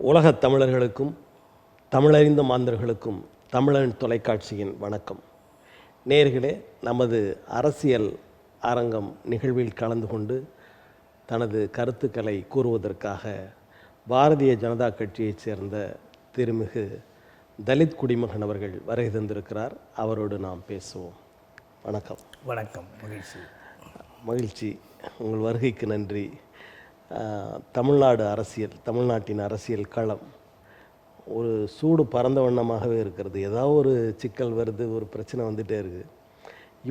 உலகத் தமிழர்களுக்கும் தமிழறிந்த மாந்தர்களுக்கும் தமிழன் தொலைக்காட்சியின் வணக்கம். நேயர்களே, நமது அரசியல் அரங்கம் நிகழ்வில் கலந்து கொண்டு தனது கருத்துக்களை கூறுவதற்காக பாரதிய ஜனதா கட்சியைச் சேர்ந்த திருமிகு தலித் குடிமகன் அவர்கள் வருகை தந்திருக்கிறார். அவரோடு நாம் பேசுவோம். வணக்கம். வணக்கம். மகிழ்ச்சி. உங்கள் வருகைக்கு நன்றி. தமிழ்நாட்டின் அரசியல் களம் ஒரு சூடு பறந்த வண்ணமாகவே இருக்கிறது. ஏதாவது ஒரு சிக்கல் வருது, ஒரு பிரச்சனை வந்துகிட்டே இருக்குது.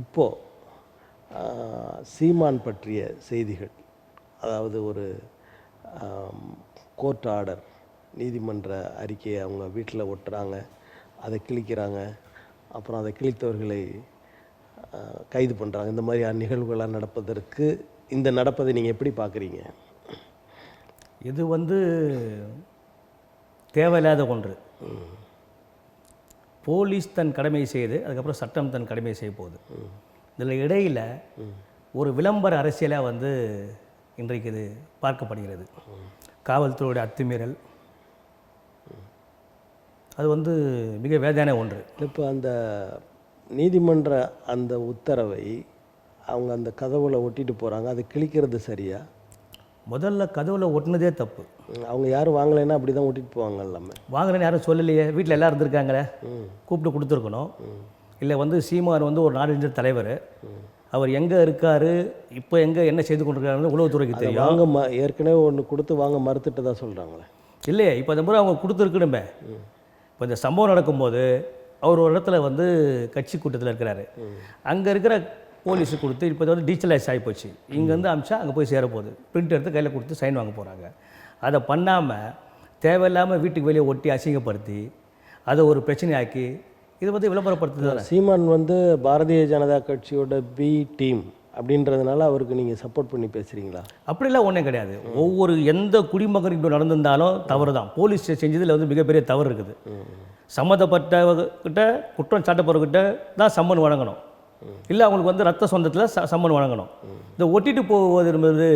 இப்போது சீமான் பற்றிய செய்திகள், அதாவது ஒரு கோர்ட் ஆர்டர், நீதிமன்ற அறிக்கையை அவங்க வீட்டில் ஒட்டுறாங்க, அதை கிழிக்கிறாங்க, அப்புறம் அதை கிழித்தவர்களை கைது பண்ணுறாங்க. இந்த மாதிரியான நிகழ்வுகளாக நடப்பதற்கு நடப்பதை நீங்கள் எப்படி பார்க்குறீங்க? இது தேவையில்லாத ஒன்று. போலீஸ் தன் கடமையை செய்து அதுக்கப்புறம் சட்டம் தன் கடமையை செய்ய போகுது. இதில் இடையில் ஒரு விளம்பர அரசியலாக இன்றைக்கு இது பார்க்கப்படுகிறது. காவல்துறையுடைய அத்துமீறல் அது மிக வேதனையான ஒன்று. இப்போ அந்த நீதிமன்ற அந்த உத்தரவை அவங்க அந்த கதவுல ஒட்டிட்டு போகிறாங்க, அதை கிழிக்கிறது சரியா? முதல்ல கதவுல ஒட்டினதே தப்பு. அவங்க யாரும் வாங்கலைன்னா அப்படி தான் ஒட்டிட்டு போவாங்க. எல்லாமே வாங்கலைன்னு யாரும் சொல்லலையே. வீட்டில் எல்லோரும் இருந்திருக்காங்களே, கூப்பிட்டு கொடுத்துருக்கணும். இல்லை சீமான் ஒரு நாடறிஞ்ச தலைவர், அவர் எங்கே இருக்கார், இப்போ என்ன செய்து கொண்டிருக்காருன்னு உளவுத்துறைக்கு தெரியும். வாங்க ஏற்கனவே ஒன்று கொடுத்து வாங்க மறுத்துட்டு தான் சொல்கிறாங்களே. இல்லையே, இப்போ அந்த முறை அவங்க கொடுத்துருக்கணுமே. இப்போ இந்த சம்பவம் நடக்கும்போது அவர் ஒரு இடத்துல கட்சி கூட்டத்தில் இருக்கிறாரு. அங்கே இருக்கிற போலீஸுக்கு கொடுத்து இப்போ டிஜிட்டலைஸ் ஆகி போச்சு. இங்கேருந்து அமிச்சா அங்கே போய் சேரப்போகுது. பிரிண்ட் எடுத்து கையில் கொடுத்து சைன் வாங்க போகிறாங்க. அதை பண்ணாமல் தேவையில்லாமல் வீட்டுக்கு வெளியே ஒட்டி அசிங்கப்படுத்தி அதை ஒரு பிரச்சனையாக்கி இதை விளம்பரப்படுத்துது. சீமான் பாரதிய ஜனதா கட்சியோட பி டீம் அப்படின்றதுனால அவருக்கு நீங்கள் சப்போர்ட் பண்ணி பேசுகிறீங்களா? அப்படிலாம் ஒன்றும் கிடையாது. எந்த குடிமகனுக்கு இப்படி நடந்திருந்தாலும் தவறு தான். போலீஸ் செஞ்சதில் மிகப்பெரிய தவறு இருக்குது. சம்மந்தப்பட்டவர்கிட்ட, குற்றம் சாட்டப்பவர்கிட்ட தான் சம்மன் வழங்கணும். இல்லை அவங்களுக்கு ரத்த சொந்தத்தில் சம்மன் வழங்கணும். இந்த ஒட்டிட்டு போவது என்பது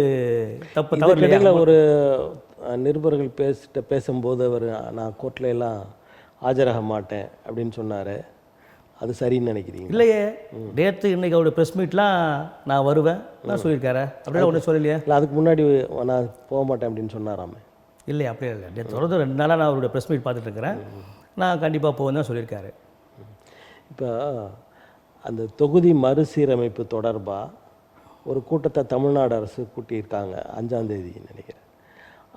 தப்பு. தவறு. ஒரு நிருபர்கள் பேசும்போது அவர் நான் கோர்ட்டில் எல்லாம் ஆஜராக மாட்டேன் அப்படின்னு சொன்னார். அது சரின்னு நினைக்கிறீங்க? இல்லையே, நேற்று இன்னைக்கு அவருடைய ப்ரெஸ் மீட்லாம் நான் வருவேன் நான் சொல்லியிருக்காரு. அப்படியே ஒன்றும் சொல்லலையே. இல்லை, அதுக்கு முன்னாடி நான் போக மாட்டேன் அப்படின்னு சொன்னாராமே. இல்லை, அப்படியே இல்லை. நேற்று தொடர்ந்து 2 நாளாக நான் அவருடைய ப்ரெஸ் மீட் பார்த்துட்டு இருக்கிறேன். நான் கண்டிப்பாக போவேன் தான் சொல்லியிருக்காரு. இப்போ அந்த தொகுதி மறுசீரமைப்பு தொடர்பாக ஒரு கூட்டத்தை தமிழ்நாடு அரசு கூட்டியிருக்காங்க, 5ஆம் தேதி நினைக்கிறேன்.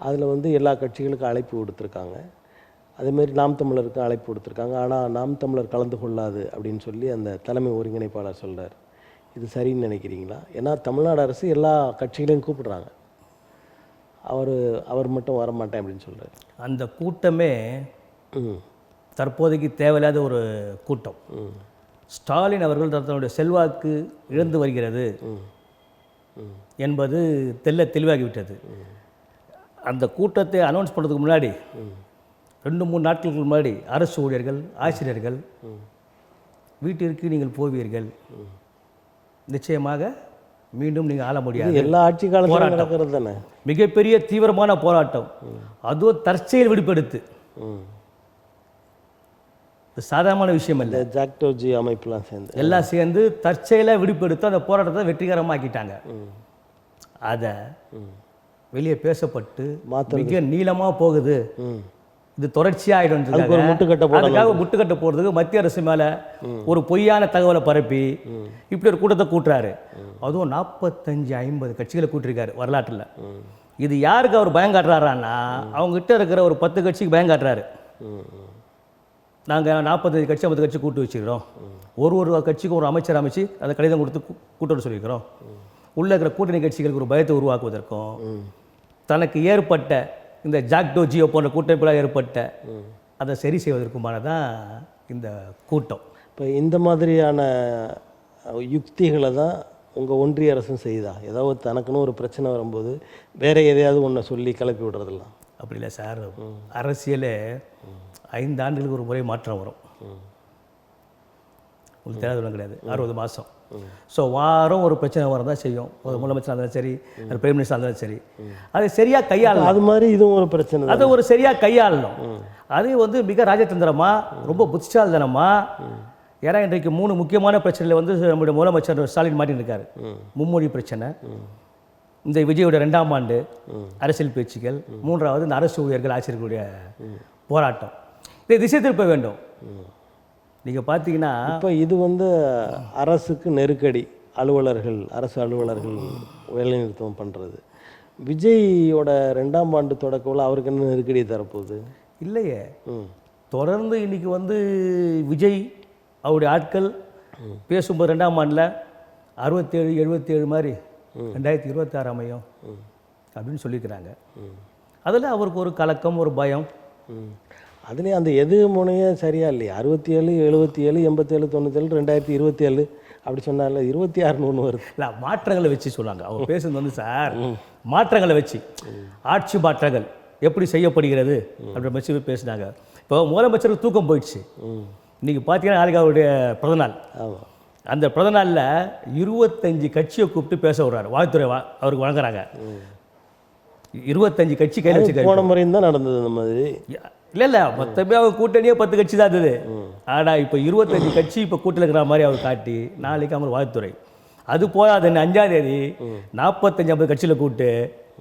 அதில் எல்லா கட்சிகளுக்கும் அழைப்பு கொடுத்துருக்காங்க. அதேமாரி நாம் தமிழருக்கு அழைப்பு கொடுத்துருக்காங்க. ஆனால் நாம் தமிழர் கலந்து கொள்ளாது அப்படின்னு சொல்லி அந்த தலைமை ஒருங்கிணைப்பாளர் சொல்கிறார். இது சரின்னு நினைக்கிறீங்களா? ஏன்னா தமிழ்நாடு அரசு எல்லா கட்சிகளையும் கூப்பிடுறாங்க, அவர் மட்டும் வரமாட்டேன் அப்படின்னு சொல்கிறார். அந்த கூட்டமே தற்போதைக்கு தேவையில்லாத ஒரு கூட்டம். ஸ்டாலின் அவர்கள் தன்னுடைய செல்வாக்கு இழந்து வருகிறது என்பது தெளிவாகிவிட்டது. அந்த கூட்டத்தை அனௌன்ஸ் பண்ணுறதுக்கு முன்னாடி 2-3 நாட்களுக்கு முன்னாடி அரசு ஊழியர்கள், ஆசிரியர்கள் வீட்டிற்கு நீங்கள் போவீர்கள், நிச்சயமாக மீண்டும் நீங்கள் ஆள முடியாது. எல்லா ஆட்சி காலத்திலும் நடக்கிறது தானே. மிகப்பெரிய தீவிரமான போராட்டம், அதுவும் தற்செயல் விடுபெடுத்து. சாதாரணமான விஷயம் இல்லை. ஜாக்டோஜி அமைப்புலாம் எல்லாம் சேர்ந்து தற்செயலாக விடுபெடுத்து அந்த போராட்டத்தை வெற்றிகரமாக்கிட்டாங்க. அதை வெளியே பேசப்பட்டு மிக நீளமாக போகுது. இது தொடர்ச்சியாகிடும். அதுக்காக முட்டுக்கட்ட போகிறதுக்கு மத்திய அரசு மேலே ஒரு பொய்யான தகவலை பரப்பி இப்படி ஒரு கூட்டத்தை கூட்டுறாரு. அதுவும் 45-50 கட்சிகளை கூட்டிருக்காரு வரலாற்றில். இது யாருக்கு அவர் பயம் காட்டுறாரான்னா, அவங்ககிட்ட இருக்கிற ஒரு 10 கட்சிக்கு பயம் காட்டுறாரு. நாங்கள் 45 கட்சி 50 கட்சி கூட்டு வச்சுக்கிறோம். ஒரு கட்சிக்கும் ஒரு அமைச்சர் அமைச்சு அதை கடிதம் கொடுத்து கூட்டணும் சொல்லியிருக்கிறோம். உள்ளே இருக்கிற கூட்டணி கட்சிகளுக்கு ஒரு பயத்தை உருவாக்குவதற்கும், தனக்கு ஏற்பட்ட இந்த ஜாக்டோஜியோ போன்ற கூட்டமைப்புகளாக ஏற்பட்ட அதை சரி செய்வதற்குமானதான் இந்த கூட்டம். இப்போ இந்த மாதிரியான யுக்திகளை தான் உங்கள் ஒன்றிய அரசும் செய்தா? ஏதாவது தனக்குன்னு ஒரு பிரச்சனை வரும்போது வேறு எதையாவது ஒன்றை சொல்லி கிளப்பி விடுறதெல்லாம்? அப்படி இல்லை சார். அரசியலே 5 ஆண்டுகளுக்கு ஒரு முறை மாற்றம் வரும். உங்களுக்கு தெரியாத ஒன்றும் கிடையாது. 60 மாதம் ஸோ வாரம் ஒரு பிரச்சனை வரதான் செய்யும். ஒரு முதலமைச்சர் இருந்தாலும் சரி, அது பிரைம் மினிஸ்டர் இருந்தாலும் சரி, அதை சரியாக கையாளணும். அது மாதிரி இதுவும் ஒரு பிரச்சனை தான். அதை ஒரு சரியாக கையாளணும். அது வந்து மிக ராஜதந்திரமா, ரொம்ப புத்திசாலித்தனமா. ஏன்னா இன்றைக்கு 3 முக்கியமான பிரச்சனையில் வந்து நம்முடைய முதலமைச்சர் ஸ்டாலின் மாட்டின்னு இருக்காரு. மும்மொழி பிரச்சனை, இந்த விஜயோட 2ஆம் ஆண்டு அரசியல் பேச்சுக்கள், 3வது இந்த அரசு ஊழியர்கள் ஆசிரியர்களுடைய போராட்டம். இதை திசை திருப்ப வேண்டும். நீங்கள் பார்த்தீங்கன்னா இப்போ இது வந்து அரசுக்கு நெருக்கடி, அலுவலர்கள், அரசு அலுவலர்கள் வேலைநிறுத்தம் பண்ணுறது. விஜயோட 2ஆம் ஆண்டு தொடக்க விழா அவருக்கு என்ன நெருக்கடியை தரப்போகுது? இல்லையே, தொடர்ந்து இன்னைக்கு வந்து விஜய் அவருடைய ஆட்கள் பேசும்போது 2ஆம் ஆண்டில் 67 77 மாதிரி 2026 அமையும் அப்படின்னு சொல்லியிருக்கிறாங்க. அதில் அவருக்கு ஒரு கலக்கம், ஒரு பயம். அதுலேயும் அந்த எது முனையே சரியா இல்லையா? 67 77 87 97 2027 அப்படி சொன்னால 26 ஒன்று வருது. இல்லை, மாற்றங்களை வச்சு சொன்னாங்க. அவர் பேசுறது வந்து சார் மாற்றங்களை வச்சு, ஆட்சி மாற்றங்கள் எப்படி செய்யப்படுகிறது அப்படின்ற மாதிரி பேசினாங்க. இப்போ முதலமைச்சருக்கு தூக்கம் போயிடுச்சு. இன்னைக்கு பார்த்தீங்கன்னா நாளைக்கு அவருடைய பிறந்தநாள். ஆமாம். அந்த பிறந்தநாளில் 25 கட்சியை கூப்பிட்டு பேச விடுறாரு. வாழ்த்துறை அவருக்கு வழங்குறாங்க. 25 கட்சி கையில் வச்சுக்க. போன முறையும் தான் நடந்தது அந்த மாதிரி. இல்லை மொத்தமே அவர் கூட்டணியே 10 கட்சி தான் இருந்தது. ஆனால் இப்போ 25 கட்சி இப்போ கூட்டில் இருக்கிற மாதிரி அவர் காட்டி நாளைக்கு அவர் வாழ்த்துறை. அது போதாது, 5ஆம் தேதி 45-50 கட்சியில் கூப்பிட்டு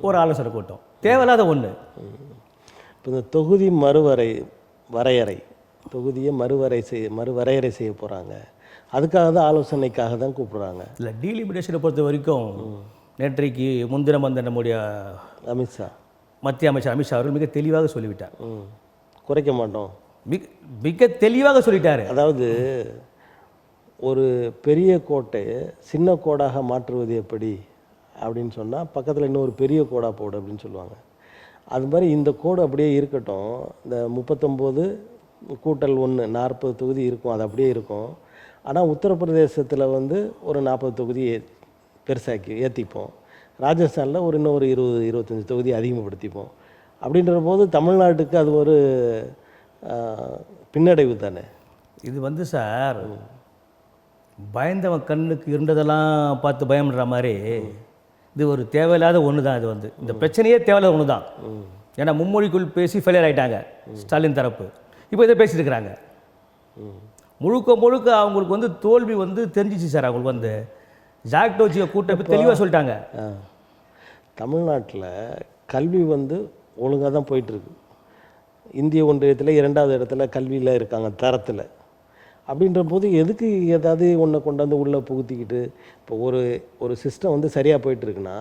ஒரு ஆலோசனை கூட்டம். தேவையில்லாத ஒன்று. இப்போ இந்த தொகுதி வரையறை தொகுதியை மறுவரையறை செய்ய போகிறாங்க. அதுக்காக தான், ஆலோசனைக்காக தான் கூப்பிட்றாங்க. இல்லை, டீலிமிட்டேஷனை பொறுத்த வரைக்கும் நேற்றைக்கு முன்தினம் வந்த நம்முடைய மத்திய அமைச்சர் அமித்ஷா அவர்கள் மிக தெளிவாக சொல்லிவிட்டார். குறைக்க மாட்டோம், மிக தெளிவாக சொல்லிட்டாரு. அதாவது ஒரு பெரிய கோட்டை சின்ன கோடாக மாற்றுவது எப்படி அப்படின்னு சொன்னால், பக்கத்தில் இன்னொரு பெரிய கோடாக போடு அப்படின்னு சொல்லுவாங்க. அது மாதிரி இந்த கோடு அப்படியே இருக்கட்டும். இந்த 39 கூட்டல் 1 40 தொகுதி இருக்கும், அது அப்படியே இருக்கும். ஆனால் உத்தரப்பிரதேசத்தில் வந்து ஒரு 40 தொகுதி பெருசாக்கி ஏற்றிப்போம். ராஜஸ்தானில் இன்னும் ஒரு 20-25 தொகுதி அதிகப்படுத்திப்போம். அப்படின்ற போது தமிழ்நாட்டுக்கு அது ஒரு பின்னடைவு தானே. இது வந்து சார், பயந்தவன் கண்ணுக்கு இருந்ததெல்லாம் பார்த்து பயம்ன்ற மாதிரி இது ஒரு தேவையில்லாத ஒன்று தான். இது வந்து இந்த பிரச்சனையே தேவையில்லாத ஒன்று தான். ஏன்னா மும்மொழிக்குள் பேசி ஃபெயிலியர் ஆகிட்டாங்க ஸ்டாலின் தரப்பு. இப்போ இதை பேசிட்டு இருக்கிறாங்க. முழுக்க அவங்களுக்கு வந்து தோல்வி வந்து தெரிஞ்சிச்சு சார். அவங்களுக்கு வந்து ஜாக்டோஜியை கூட்ட தெளிவாக சொல்லிட்டாங்க. தமிழ்நாட்டில் கல்வி வந்து ஒழுங்காக தான் போயிட்டுருக்கு. இந்திய ஒன்றியத்தில் 2வது இடத்துல கல்வியில் இருக்காங்க தரத்தில். அப்படின்ற போது எதுக்கு ஏதாவது ஒன்றை கொண்டாந்து உள்ளே புகுத்திக்கிட்டு, இப்போ ஒரு சிஸ்டம் வந்து சரியாக போயிட்டுருக்குன்னா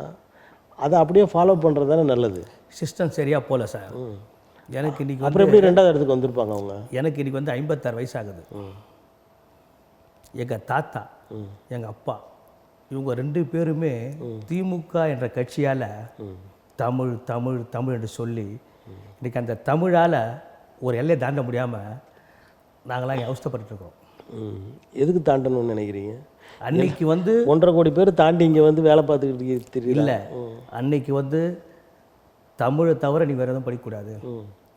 அதை அப்படியே ஃபாலோ பண்ணுறது தானே நல்லது. சிஸ்டம் சரியாக போகல சார். எனக்கு இன்றைக்கி அப்புறம் எப்படி 2வது இடத்துக்கு வந்திருப்பாங்க அவங்க? எனக்கு இன்றைக்கி வந்து 56 வயசு ஆகுது. எங்கள் தாத்தா, எங்கள் அப்பா, இவங்க 2 பேருமே திமுக என்ற கட்சியால் தமிழ் தமிழ் தமிழ் என்று சொல்லி இன்றைக்கி அந்த தமிழால் ஒரு எல்லையை தாண்ட முடியாமல் நாங்களாம் இங்கே அவஸ்தைப்பட்டுருக்கோம். எதுக்கு தாண்டணும்னு நினைக்கிறீங்க? அன்னைக்கு வந்து 1.5 கோடி பேர் தாண்டி இங்கே வந்து வேலை பார்த்துக்கிட்டு தெரியல. அன்னைக்கு வந்து தமிழை தவிர நீ வேறு எதுவும் படிக்கக்கூடாது,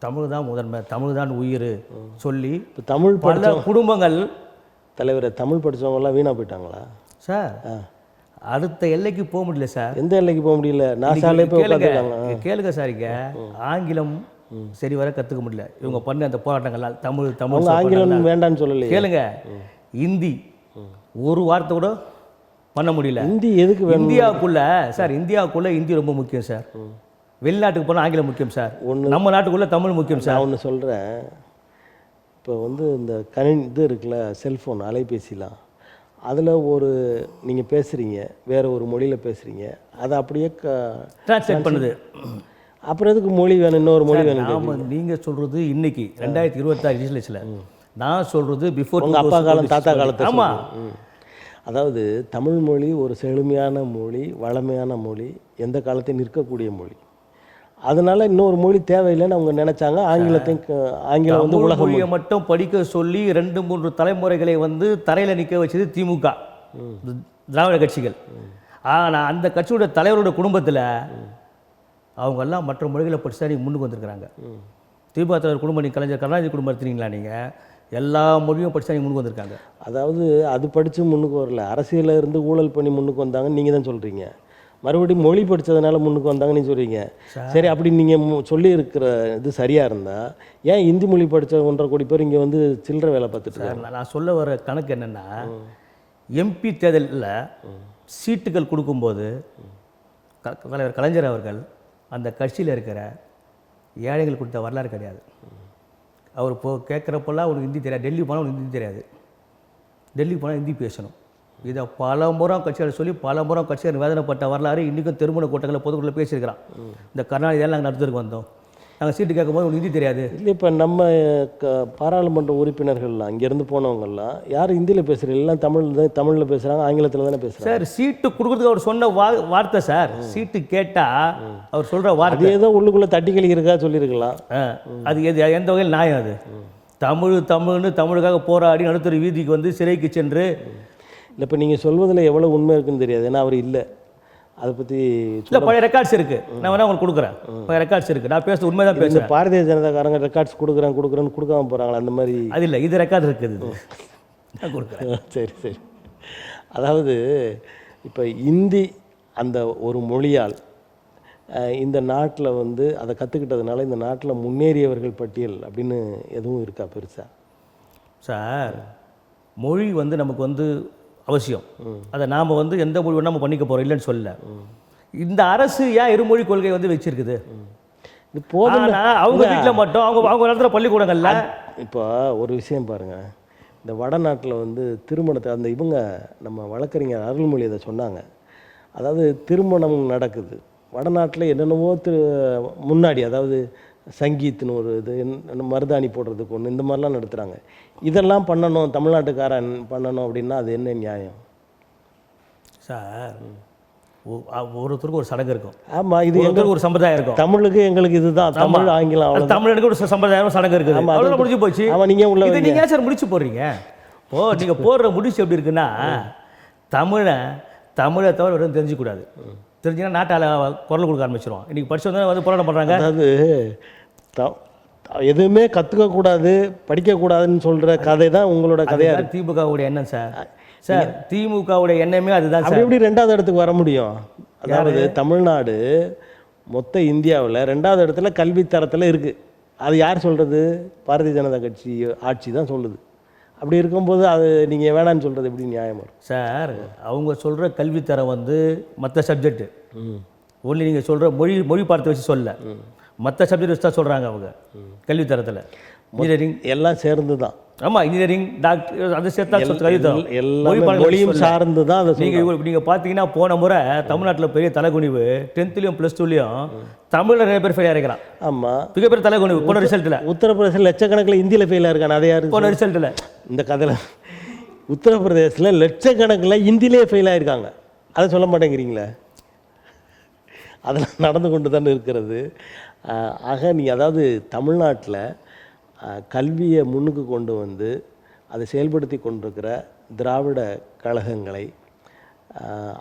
தமிழ் தான் முதன்மை, தமிழ் தான் உயிர் சொல்லி இப்போ தமிழ் பல குடும்பங்கள் தலைவர் தமிழ் படித்தவங்கலாம் வீணாக போயிட்டாங்களா சார்? அடுத்த எல்லைக்கு போக முடியல சார். எந்த எல்லைக்கு போக முடியல? நாசாலே போய் கேளுங்க சார். இங்கே ஆங்கிலம் சரி வர கற்றுக்க முடியல. இவங்க பண்ண அந்த போராட்டங்கள்லாம் தமிழ் தமிழ் ஆங்கிலம் வேண்டான்னு சொல்லலை. கேளுங்க, ஹிந்தி ஒரு வார்த்தை கூட பண்ண முடியல. ஹிந்தி எதுக்கு வேணும்? இந்தியாவுக்குள்ளே ஹிந்தி ரொம்ப முக்கியம் சார். வெளிநாட்டுக்கு போனால் ஆங்கிலம் முக்கியம் சார். நம்ம நாட்டுக்குள்ளே தமிழ் முக்கியம் சார். ஒன்று சொல்கிறேன். இப்போ வந்து இந்த இது இருக்குல்ல, செல்ஃபோன் அலைபேசிலாம், அதில் நீங்கள் பேசுகிறீங்க, வேறு ஒரு மொழியில் பேசுகிறீங்க, அதை அப்படியே ட்ரான்ஸ்லேட் பண்ணுது. அப்புறம் எதுக்கு மொழி வேணும், இன்னொரு மொழி வேணும்? ஆமாம், நீங்கள் சொல்கிறது இன்னைக்கு 2026 லெஜிஸ்லேச்சரில், நான் சொல்கிறது பிஃபோர் உங்கள் அப்பா காலம் தாத்தா காலத்தை. ஆமாம். அதாவது தமிழ் மொழி ஒரு செழுமையான மொழி, வளமையான மொழி, எந்த காலத்தையும் நிற்கக்கூடிய மொழி. அதனால இன்னொரு மொழி தேவையில்லைன்னு அவங்க நினைச்சாங்க. ஆங்கிலம் வந்து உலக மொழியை மட்டும் படிக்க சொல்லி 2-3 தலைமுறைகளை வந்து தரையில் நிற்க வச்சது திமுக, திராவிட கட்சிகள். ஆனால் அந்த கட்சியோட தலைவரோட குடும்பத்தில் அவங்கெல்லாம் மற்ற மொழிகளை படிச்சு தான் நீங்கள் முன்னுக்கு வந்திருக்கிறாங்க. திமுக தலைவர் குடும்பம், நீங்கள் கலைஞர் கருணாநிதி குடும்பம் எடுத்துனீங்களா? நீங்கள் எல்லா மொழியும் படிச்சா நீங்க முன்னுக்கு வந்திருக்காங்க. அதாவது அது படித்து முன்னுக்கு வரல, அரசியலில் இருந்து ஊழல் பண்ணி முன்னுக்கு வந்தாங்கன்னு நீங்கள் தான் சொல்கிறீங்க. மறுபடியும் மொழி படித்ததுனால முன்னுக்கு வந்தாங்கன்னு சொல்கிறீங்க. சரி, அப்படி நீங்கள் சொல்லியிருக்கிற இது சரியாக இருந்தால் ஏன் இந்தி மொழி படித்த 1.5 கோடி பேர் இங்கே வந்து சில்லறை வேலை பார்த்துட்டு இருக்காங்க? நான் சொல்ல வர கணக்கு என்னென்னா, எம்பி தேர்தலில் சீட்டுகள் கொடுக்கும்போது தலைவர் கலைஞர் அவர்கள் அந்த கட்சியில் இருக்கிற ஏழைகள் கொடுத்த வரலாறு கிடையாது. அவர் கேட்குறப்பெல்லாம் உனக்கு ஹிந்தி தெரியாது, டெல்லி போனால் உனக்கு ஹிந்தி தெரியாது, டெல்லி போனால் ஹிந்தி பேசணும். இதை பல முறை கட்சியாளர் சொல்லி பல முறை கட்சியாளர் வேதனைப்பட்ட வரலாறு இன்றைக்கும் திருமண கூட்டங்களில் பொதுக்குள்ள பேசியிருக்கிறான். இந்த கர்நாடகாவில் நாங்கள் நடத்துறதுக்கு வந்தோம், நாங்கள் சீட்டு கேட்கும்போது உனக்கு ஹிந்தி தெரியாது. இல்லை, இப்போ நம்ம பாராளுமன்ற உறுப்பினர்கள்லாம் இங்கேருந்து போனவங்கெல்லாம் யாரும் ஹிந்தியில் பேசுகிறது, எல்லாம் தமிழில் பேசுகிறாங்க, ஆங்கிலத்தில் தானே பேசுகிறாங்க. சார், சீட்டு கொடுக்குறதுக்கு அவர் சொன்ன வார்த்தை சார், சீட்டு கேட்டால் அவர் சொல்கிற வார்த்தை ஏதோ உள்ளுக்குள்ளே தட்டி கழிக்கிறக்கா சொல்லியிருக்கலாம். அது எந்த வகையில் நியாயம்? அது தமிழ்னு தமிழுக்காக போராடி நடுத்தர வீதிக்கு வந்து சிறைக்கு சென்று. இல்லை, இப்போ நீங்கள் சொல்வதில் எவ்வளோ உண்மை இருக்குன்னு தெரியாது, ஏன்னா அவர் இல்லை. அதை பற்றி இல்லை, பழைய ரெக்கார்ட்ஸ் இருக்குது, நான் வேணா உங்களுக்கு கொடுக்குறேன். பழைய ரெக்கார்ட்ஸ் இருக்குது, நான் பேசுறது உண்மை தான் பேசுகிறேன். பாரதிய ஜனதாக்காரங்க ரெக்கார்ட்ஸ் கொடுக்குறேன்னு கொடுக்காம போகிறாங்களா அந்த மாதிரி? அது இல்லை, இது ரெக்கார்டு இருக்குது, நான் கொடுக்குறேன். சரி சரி. அதாவது இப்போ இந்தி அந்த ஒரு மொழியால் இந்த நாட்டில் வந்து அதை கற்றுக்கிட்டதுனால இந்த நாட்டில் முன்னேறியவர்கள் பட்டியல் அப்படின்னு எதுவும் இருக்கா பெருசா? சார், மொழி வந்து நமக்கு வந்து அவசியம். அதை நாம் வந்து எந்த மொழி வேணால் நம்ம பண்ணிக்க போகிறோம், இல்லைன்னு சொல்லல. இந்த அரசு ஏன் இருமொழி கொள்கை வந்து வச்சிருக்குது? இது போதும். அவங்க வீட்டில் மட்டும் அவங்க நடத்துகிற பள்ளிக்கூடங்கள்ல இப்போ ஒரு விஷயம் பாருங்கள், இந்த வடநாட்டில் வந்து திருமணத்தை அந்த இவங்க நம்ம வழக்கறிஞர் அருள்மொழி அதை சொன்னாங்க. அதாவது திருமணம் நடக்குது வடநாட்டில் என்னென்னவோ முன்னாடி, அதாவது சங்கீத்னு ஒரு இது, மருதாணி போடுறதுக்கு ஒன்று, இந்த மாதிரிலாம் நடத்துகிறாங்க. இதெல்லாம் பண்ணணும், தமிழ்நாட்டுக்காரன் பண்ணணும் அப்படின்னா அது என்ன நியாயம் சார்? ஒருத்தருக்கு ஒரு சடங்கு இருக்கும். ஆமாம், இது எங்களுக்கு ஒரு சம்பிரதாயம் இருக்கும். தமிழுக்கு எங்களுக்கு இதுதான், தமிழ் ஆங்கிலம், தமிழுக்கு ஒரு சம்பிரதாயம் சடங்கு இருக்குது. அவ்வளோ முடிஞ்சு போச்சு. ஆமாம், நீங்கள் உள்ள நீங்கள் சார் முடிச்சு போடுறீங்க. நீங்கள் போடுற முடிச்சு எப்படி இருக்குன்னா, தமிழை தவிர வெறும் தெரிஞ்சிக்கூடாது. தெரிஞ்சுன்னா நாட்டால் குரல் கொடுக்க ஆரம்பிச்சிருவோம். இன்றைக்கி படிச்சு வந்து போராட்டம் பண்ணுறாங்க. அதாவது எதுவுமே கற்றுக்கக்கூடாது, படிக்கக்கூடாதுன்னு சொல்கிற கதை தான் உங்களோட கதையாக. திமுகவுடைய எண்ணம் சார், திமுகவுடைய எண்ணமே அதுதான். அப்படி எப்படி 2வது இடத்துக்கு வர முடியும்? அதாவது தமிழ்நாடு மொத்த இந்தியாவில் 2வது இடத்துல கல்வி தரத்தில் இருக்குது. அது யார் சொல்கிறது? பாரதிய ஜனதா கட்சி ஆட்சி தான் சொல்லுது. அப்படி இருக்கும்போது அது நீங்கள் வேணான்னு சொல்கிறது எப்படி நியாயம் வரும்? சார், அவங்க சொல்கிற கல்வித்தரம் வந்து மற்ற சப்ஜெக்டு ஒன்லி நீங்கள் சொல்கிற மொழி பாடத்தை வச்சு சொல்ல, மற்ற சப்ஜெக்ட் வச்சு தான் சொல்கிறாங்க அவங்க கல்வித்தரத்தில். இன்ஜினியரிங் எல்லாம் சேர்ந்து தான். ஆமாம், இன்ஜினியரிங், டாக்டர், அதை சேர்த்தா கல்வித்தரம் எல்லாம் மொழியும் சார்ந்து தான். அதை நீங்கள் பார்த்தீங்கன்னா போன முறை தமிழ்நாட்டில் பெரிய தலைகுனிவு 10th +2 தமிழில் நிறைய பேர் ஃபெயிலாக இருக்கிறான். ஆமாம், மிகப்பெரிய தலைகுனிவு போன ரிசல்ட்டில். உத்தரப்பிரதேசத்தில் லட்சக்கணக்கில் ஹிந்தியில் ஃபெயிலாக இருக்கான். அதை யார் போன ரிசல்ட்டில்? இந்த கதையில் உத்தரப்பிரதேசத்தில் லட்சக்கணக்கில் ஹிந்திலே ஃபெயிலாக இருக்காங்க. அதை சொல்ல மாட்டேங்கிறீங்களே? அதெல்லாம் நடந்து கொண்டு தானே இருக்கிறது. ஆக நீங்கள் அதாவது தமிழ்நாட்டில் கல்வியை முன்னுக்கு கொண்டு வந்து அதை செயல்படுத்தி கொண்டிருக்கிற திராவிட கழகங்களை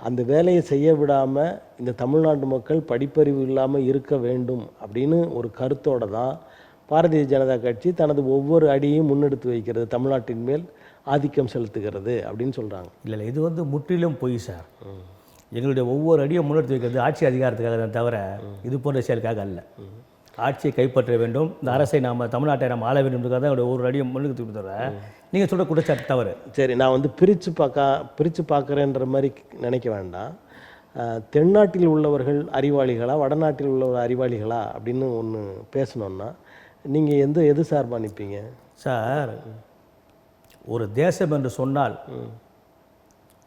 அந்த வேலையை செய்ய விடாமல் இந்த தமிழ்நாட்டு மக்கள் படிப்பறிவு இல்லாமல் இருக்க வேண்டும் அப்படின்னு ஒரு கருத்தோடு தான் பாரதிய ஜனதா கட்சி தனது ஒவ்வொரு அடியையும் முன்னெடுத்து வைக்கிறது, தமிழ்நாட்டின் மேல் ஆதிக்கம் செலுத்துகிறது அப்படின்னு சொல்கிறாங்க. இல்லை, இது வந்து முற்றிலும் பொய் சார். எங்களுடைய ஒவ்வொரு அடியும் முன்னெடுத்து வைக்கிறது ஆட்சி அதிகாரத்துக்காக தவிர இது போன்ற செயலுக்காக அல்ல. ஆட்சியை கைப்பற்ற வேண்டும், இந்த அரசை தமிழ்நாட்டை ஆள வேண்டும்ன்றதுக்காக தான் என்னுடைய ஒவ்வொரு அடியும் முன்னுக்கு தவிர நீங்கள் சொல்கிற குற்றச்சாட்டு தவறு. சரி, நான் வந்து பிரித்து பார்க்குறேன்ற மாதிரி நினைக்க வேண்டாம். தென்னாட்டில் உள்ளவர்கள் அறிவாளிகளா, வடநாட்டில் உள்ளவர் அறிவாளிகளா அப்படின்னு ஒன்று பேசணுன்னா நீங்கள் எது சார்பாக நிற்பீங்க சார்? ஒரு தேசம் என்று சொன்னால்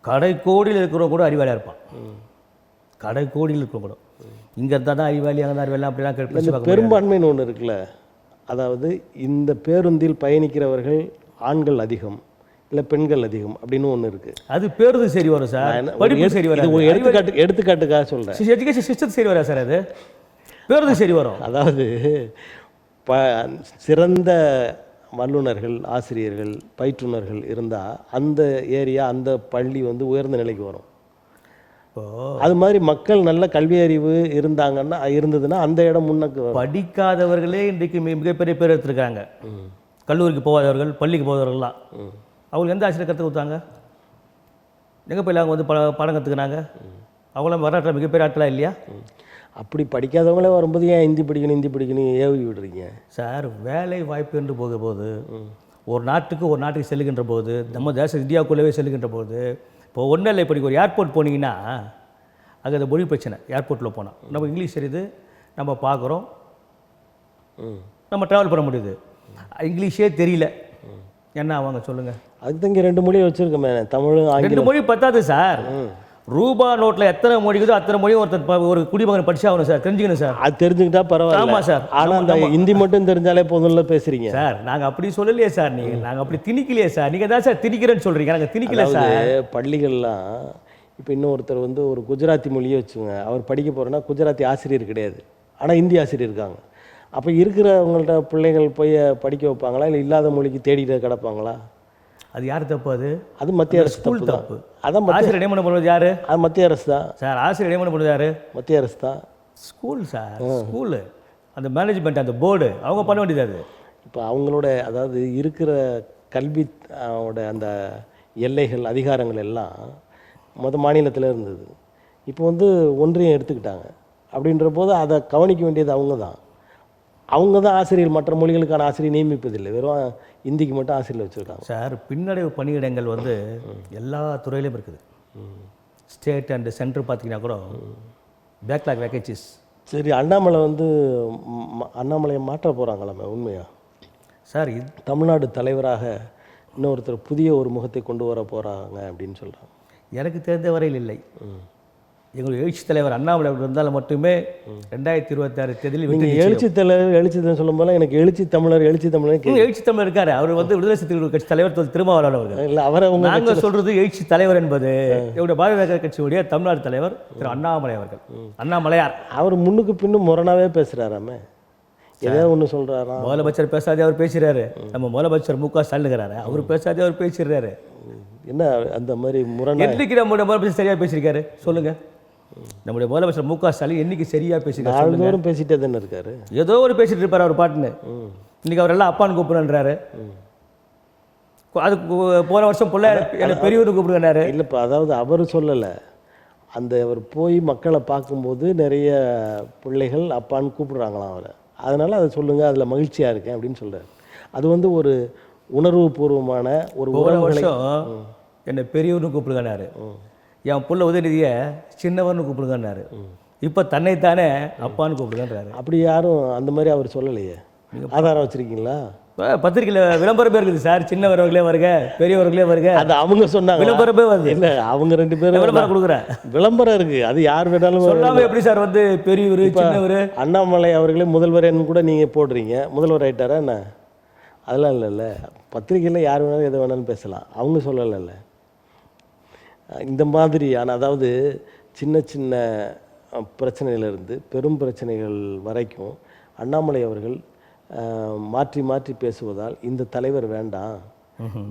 கடைக்கோடியில் இருக்கிறவங்க கூட அறிவாளியாக இருப்பான். கடைக்கோடியில் இருக்கிறவங்க கூட இங்கே இருந்தால் தான் அறிவாளி, அங்கே தான் அறிவாளி அப்படிலாம் பெரும்பான்மைன்னு ஒன்று இருக்குல்ல. அதாவது இந்த பேருந்தில் பயணிக்கிறவர்கள் ஆண்கள் அதிகம் இல்லை பெண்கள் அதிகம் அப்படின்னு ஒன்று இருக்குது. அது பேருந்து சரி வரும் சார், படிப்பு சரி வரும். எடுத்துக்காட்டுக்காக சொல்கிறேன், எஜுகேஷன் சிஸ்டம் சரி வரா சார், அது பேருந்து சரி வரும். அதாவது சிறந்த வல்லுநர்கள், ஆசிரியர்கள், பயிற்றுனர்கள் இருந்தால் அந்த ஏரியா, அந்த பள்ளி வந்து உயர்ந்த நிலைக்கு வரும். அது மாதிரி மக்கள் நல்ல கல்வி அறிவு இருந்ததுன்னா அந்த இடம் முன்னக்கு. படிக்காதவர்களே இன்றைக்கு மிகப்பெரிய பேர் எடுத்துருக்காங்க. கல்லூரிக்கு போகாதவர்கள், பள்ளிக்கு போகாதவர்கள்லாம் அவங்களுக்கு எந்த ஆசிரியர் கற்றுக் கொடுத்தாங்க? எங்கே போய் அவங்க வந்து பாடம் கற்றுக்கினாங்க? அவங்களாம் வரலாற்று மிகப்பெரிய ஆட்களா இல்லையா? அப்படி படிக்காதவங்களே வரும்போது ஏன் ஹிந்தி படிக்கணும் ஏவி விடுறீங்க? சார், வேலை வாய்ப்பு என்று போகும்போது ஒரு நாட்டுக்கு செல்லுகின்ற போது, நம்ம தேசம் இந்தியாவுக்குள்ளவே செல்லுகின்ற போது, இப்போ ஒன்றும் இல்லை, இப்போ ஒரு ஏர்போர்ட் போனீங்கன்னா அங்கே அந்த மொழி பிரச்சனை. ஏர்போர்ட்டில் போனால் நம்ம இங்கிலீஷ் தெரியுது, நம்ம பார்க்குறோம், நம்ம ட்ராவல் பண்ண முடியுது. இங்கிலீஷே தெரியல, என்ன ஆவாங்க சொல்லுங்கள்? அதுக்கு இங்கே 2 மொழியை வச்சுருக்கோமே, தமிழும் ஆங்கிலம். 2 மொழி பத்தாது சார். ரூபா நோட்டில் எத்தனை மொழி இருக்குதோ அத்தனை மொழியும் ஒரு குடிமகன் படிச்சு ஆகணும் சார், தெரிஞ்சுக்கணும் சார். அது தெரிஞ்சுக்கிட்டா பரவாயில்ல. ஆமாம் சார். ஆனால் அந்த ஹிந்தி மட்டும் தெரிஞ்சாலே போதும்ல பேசுகிறீங்க சார். நாங்கள் அப்படி சொல்லலையே சார், நாங்கள் அப்படி திணிக்கலையே சார். நீங்கள் தான் சார் திணிக்கிறேன்னு சொல்கிறீங்க, நாங்கள் திணிக்கல சார். பள்ளிகள்லாம் இப்போ இன்னொருத்தர் வந்து ஒரு குஜராத்தி மொழியை வச்சுங்க, அவர் படிக்க போகிறேன்னா குஜராத்தி ஆசிரியர் கிடையாது, ஆனால் ஹிந்தி ஆசிரியர் இருக்காங்க. அப்போ இருக்கிறவங்கள்ட்ட பிள்ளைகள் போய் படிக்க வைப்பாங்களா, இல்லை இல்லாத மொழிக்கு தேடிட்டு கிடப்பாங்களா? அது யார் தப்பு? அது மத்திய அரசு ஸ்கூல் தப்பு. அதான் ஆசிரியர் நியமனம் பண்ணுவது யாரு? அது மத்திய அரசு தான் சார். ஆசிரியர் நியமனம் பண்ணுவது யாரு? மத்திய அரசு தான். ஸ்கூல் சார், ஸ்கூலு அந்த மேனேஜ்மெண்ட், அந்த போர்டு அவங்க பண்ண வேண்டியது. அது இப்போ அவங்களோட அதாவது இருக்கிற கல்வி அந்த எல்லைகள் அதிகாரங்கள் எல்லாம் மாநிலத்தில் இருந்தது. இப்போ வந்து ஒன்றியம் எடுத்துக்கிட்டாங்க. அப்படின்ற போது அதை கவனிக்க வேண்டியது அவங்க தான் ஆசிரியர். மற்ற மொழிகளுக்கான ஆசிரியர் நியமிப்பதில்லை, வெறும் இந்திக்கு மட்டும் ஆசிரியர் வச்சுருக்காங்க சார். பின்னடைவு பணியிடங்கள் வந்து எல்லா துறையிலையும் இருக்குது. ஸ்டேட் அண்ட் சென்டர் பார்த்தீங்கன்னா கூட பேக்லாக் வேகன்சிஸ். சரி, அண்ணாமலையை மாற்ற போகிறாங்களாமே, உண்மையா சார்? தமிழ்நாடு தலைவராக இன்னொருத்தர் புதிய ஒரு முகத்தை கொண்டு வர போகிறாங்க அப்படின்னு சொல்கிறாங்க. எனக்கு தெரிந்த வரையில் இல்லை. எங்களுடைய எழுச்சி தலைவர் அண்ணாமலை இருந்தால் மட்டுமே 2026 தேர்தலில் எழுச்சி தலைவர் சொல்லும் போல எனக்கு எழுச்சி தமிழர் எழுச்சி தமிழர் இருக்காரு. அவர் வந்து விடுதலை சிறுத்தைகள் கட்சி தலைவர் திருமாவளவன் அவர்கள். இல்லை, அவரை நாங்கள் சொல்றது எழுச்சி தலைவர் என்பது எங்களுடைய பாரதிய ஜனதா கட்சியுடைய தமிழ்நாடு தலைவர் திரு அண்ணாமலை அவர்கள். அண்ணாமலையார் அவர் முன்னுக்கு பின்னும் முரணாவே பேசுகிறாராமே, ஏதாவது ஒன்று சொல்கிறாரா? முதலமைச்சர் பேசாதே அவர் பேசுகிறாரு. நம்ம முதலமைச்சர் மு.க. ஸ்டாலின் அவர் பேசாதே அவர் பேசிடுறாரு. என்ன அந்த மாதிரி முரணா? என்னைக்கு நம்முடைய முதலமைச்சர் சரியாக பேசியிருக்காரு சொல்லுங்க? நம்முடைய முதலமைச்சர் மு.க. ஸ்டாலின் என்னைக்கு சரியா பேசியிருக்காரு? பேசிட்டே தானே இருக்காரு. ஏதோ ஒரு பேசிட்டு இருப்பார் அவர் பாட்டுன்னு. இன்னைக்கு அவர் எல்லாம் அப்பான்னு கூப்பிடுன்றாரு. அதுக்கு போன வருஷம் பிள்ளை எனக்கு பெரியவரு கூப்பிடுறாரு. இல்லைப்பா, அதாவது அவர் சொல்லலை, அவர் போய் மக்களை பார்க்கும்போது நிறைய பிள்ளைகள் அப்பான்னு கூப்பிடுறாங்களாம் அவரை. அதனால அதை சொல்லுங்க, அதில் மகிழ்ச்சியாக இருக்கேன் அப்படின்னு சொல்கிறார். அது வந்து ஒரு உணர்வு பூர்வமான ஒரு வருஷம் என்னை பெரியவர்னு கூப்பிடுங்கன்னாரு. என் புள்ள உதயநிதியை சின்னவர்னு கூப்பிடுங்கன்னாரு. இப்போ தன்னைத்தானே அப்பான்னு கூப்பிடுங்கன்றாரு. அப்படி யாரும் அந்த மாதிரி அவர் சொல்லலையே. ஆதாரம் வச்சுருக்கீங்களா? பத்திரிக்கையில் விளம்பரமே இருக்குது சார். சின்னவர்களே வருக, பெரியவர்களே வருக, அது அவங்க சொன்னாங்க. விளம்பரமே வருது. இல்லை, அவங்க 2 பேரும் விளம்பரம் கொடுக்குறேன். விளம்பரம் இருக்குது, அது யார் வேணாலும் சொல்லாமல் எப்படி சார் வந்து பெரியவர் சின்னவர்? அண்ணாமலை அவர்களே முதல்வர்னு கூட நீங்கள் போடுறீங்க. முதல்வர் ஆகிட்டாரா என்ன? அதெல்லாம் இல்லைல்ல. பத்திரிக்கையில் யார் வேணாலும் எதை வேணாலும் பேசலாம், அவங்க சொல்லலைல்ல. இந்த மாதிரியான அதாவது சின்ன சின்ன பிரச்சனையிலிருந்து பெரும் பிரச்சனைகள் வரைக்கும் அண்ணாமலை அவர்கள் மாற்றி மாற்றி பேசுவதால் இந்த தலைவர் வேண்டாம்,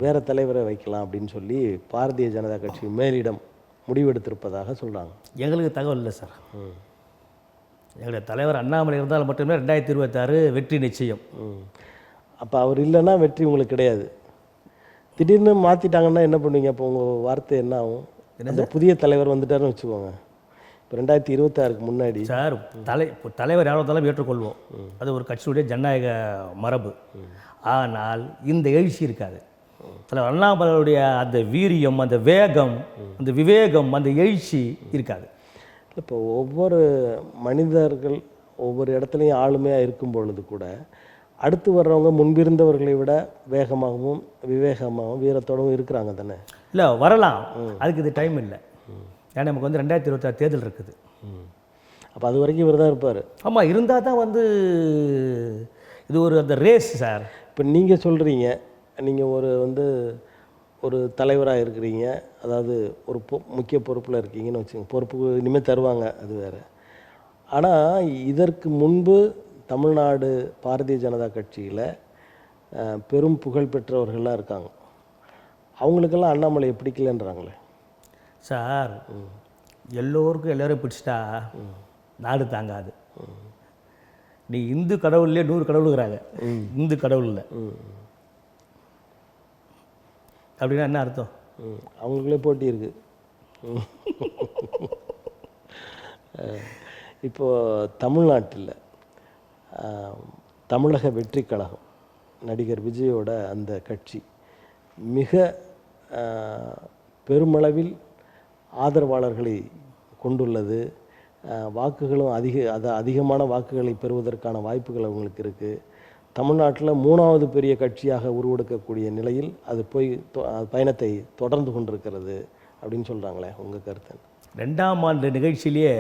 வேற தலைவரை வைக்கலாம் அப்படின்னு சொல்லி பாரதிய ஜனதா கட்சி மேலிடம் முடிவெடுத்திருப்பதாக சொல்கிறாங்க. எங்களுக்கு தகவல் இல்லை சார். எங்களுடைய தலைவர் அண்ணாமலை இருந்தால் மட்டுமே 2026 வெற்றி நிச்சயம். அப்போ அவர் இல்லைன்னா வெற்றி உங்களுக்கு கிடையாது. திடீர்னு மாற்றிட்டாங்கன்னா என்ன பண்ணுவீங்க? அப்போ உங்கள் வார்த்தை என்ன ஆகும்? அந்த புதிய தலைவர் வந்துட்டாருன்னு வச்சுக்கோங்க. இப்போ 2026க்கு முன்னாடி சார் தலைவர் யாரோ இருந்தாலும் ஏற்றுக்கொள்வோம், அது ஒரு கட்சியுடைய ஜனநாயக மரபு. ஆனால் இந்த எழுச்சி இருக்காது. தலைவர் அண்ணாமலையுடைய அந்த வீரியம், அந்த வேகம், அந்த விவேகம், அந்த எழுச்சி இருக்காது. இப்போ ஒவ்வொரு மனிதர்கள் ஒவ்வொரு இடத்துலையும் ஆளுமையாக இருக்கும் பொழுது கூட அடுத்து வர்றவங்க முன்பிருந்தவர்களை விட வேகமாகவும் விவேகமாகவும் வீரத்தோடவும் இருக்கிறாங்க தானே? இல்லை, வரலாம். அதுக்கு இது டைம் இல்லை. ஏன்னா நமக்கு வந்து 2026 தேர்தல் இருக்குது. அப்போ அது வரைக்கும் இவர் தான் இருப்பார். ஆமாம், இருந்தால் தான் வந்து இது ஒரு அந்த ரேஸ் சார். இப்போ நீங்கள் சொல்கிறீங்க, நீங்கள் ஒரு தலைவராக இருக்கிறீங்க, அதாவது ஒரு முக்கிய பொறுப்பில் இருக்கீங்கன்னு வச்சுக்கோங்க. பொறுப்பு இனிமேல் தருவாங்க, அது வேறு. ஆனால் இதற்கு முன்பு தமிழ்நாடு பாரதிய ஜனதா கட்சியில் பெரும் புகழ் பெற்றவர்கள்லாம் இருக்காங்க. அவங்களுக்கெல்லாம் அண்ணாமலையை பிடிக்கலன்றாங்களே சார். எல்லோரும் பிடிச்சிட்டா நாடு தாங்காது. நீ இந்து கடவுள்லேயே 100 கடவுளுங்கிறாங்க. இந்து கடவுளில் அப்படின்னா என்ன அர்த்தம்? அவங்களுக்குள்ளே போட்டி இருக்குது. இப்போது தமிழ்நாட்டில் தமிழக வெற்றி கழகம் நடிகர் விஜயோட அந்த கட்சி மிக பெருமளவில் ஆதரவாளர்களை கொண்டுள்ளது. வாக்குகளும் அதிகமான வாக்குகளை பெறுவதற்கான வாய்ப்புகள் அவங்களுக்கு இருக்குது. தமிழ்நாட்டில் 3வது பெரிய கட்சியாக உருவெடுக்கக்கூடிய நிலையில் அது போய் பயணத்தை தொடர்ந்து கொண்டிருக்கிறது அப்படின்னு சொல்கிறாங்களே, உங்கள் கருத்து? 2ஆம் ஆண்டு நிகழ்ச்சியிலேயே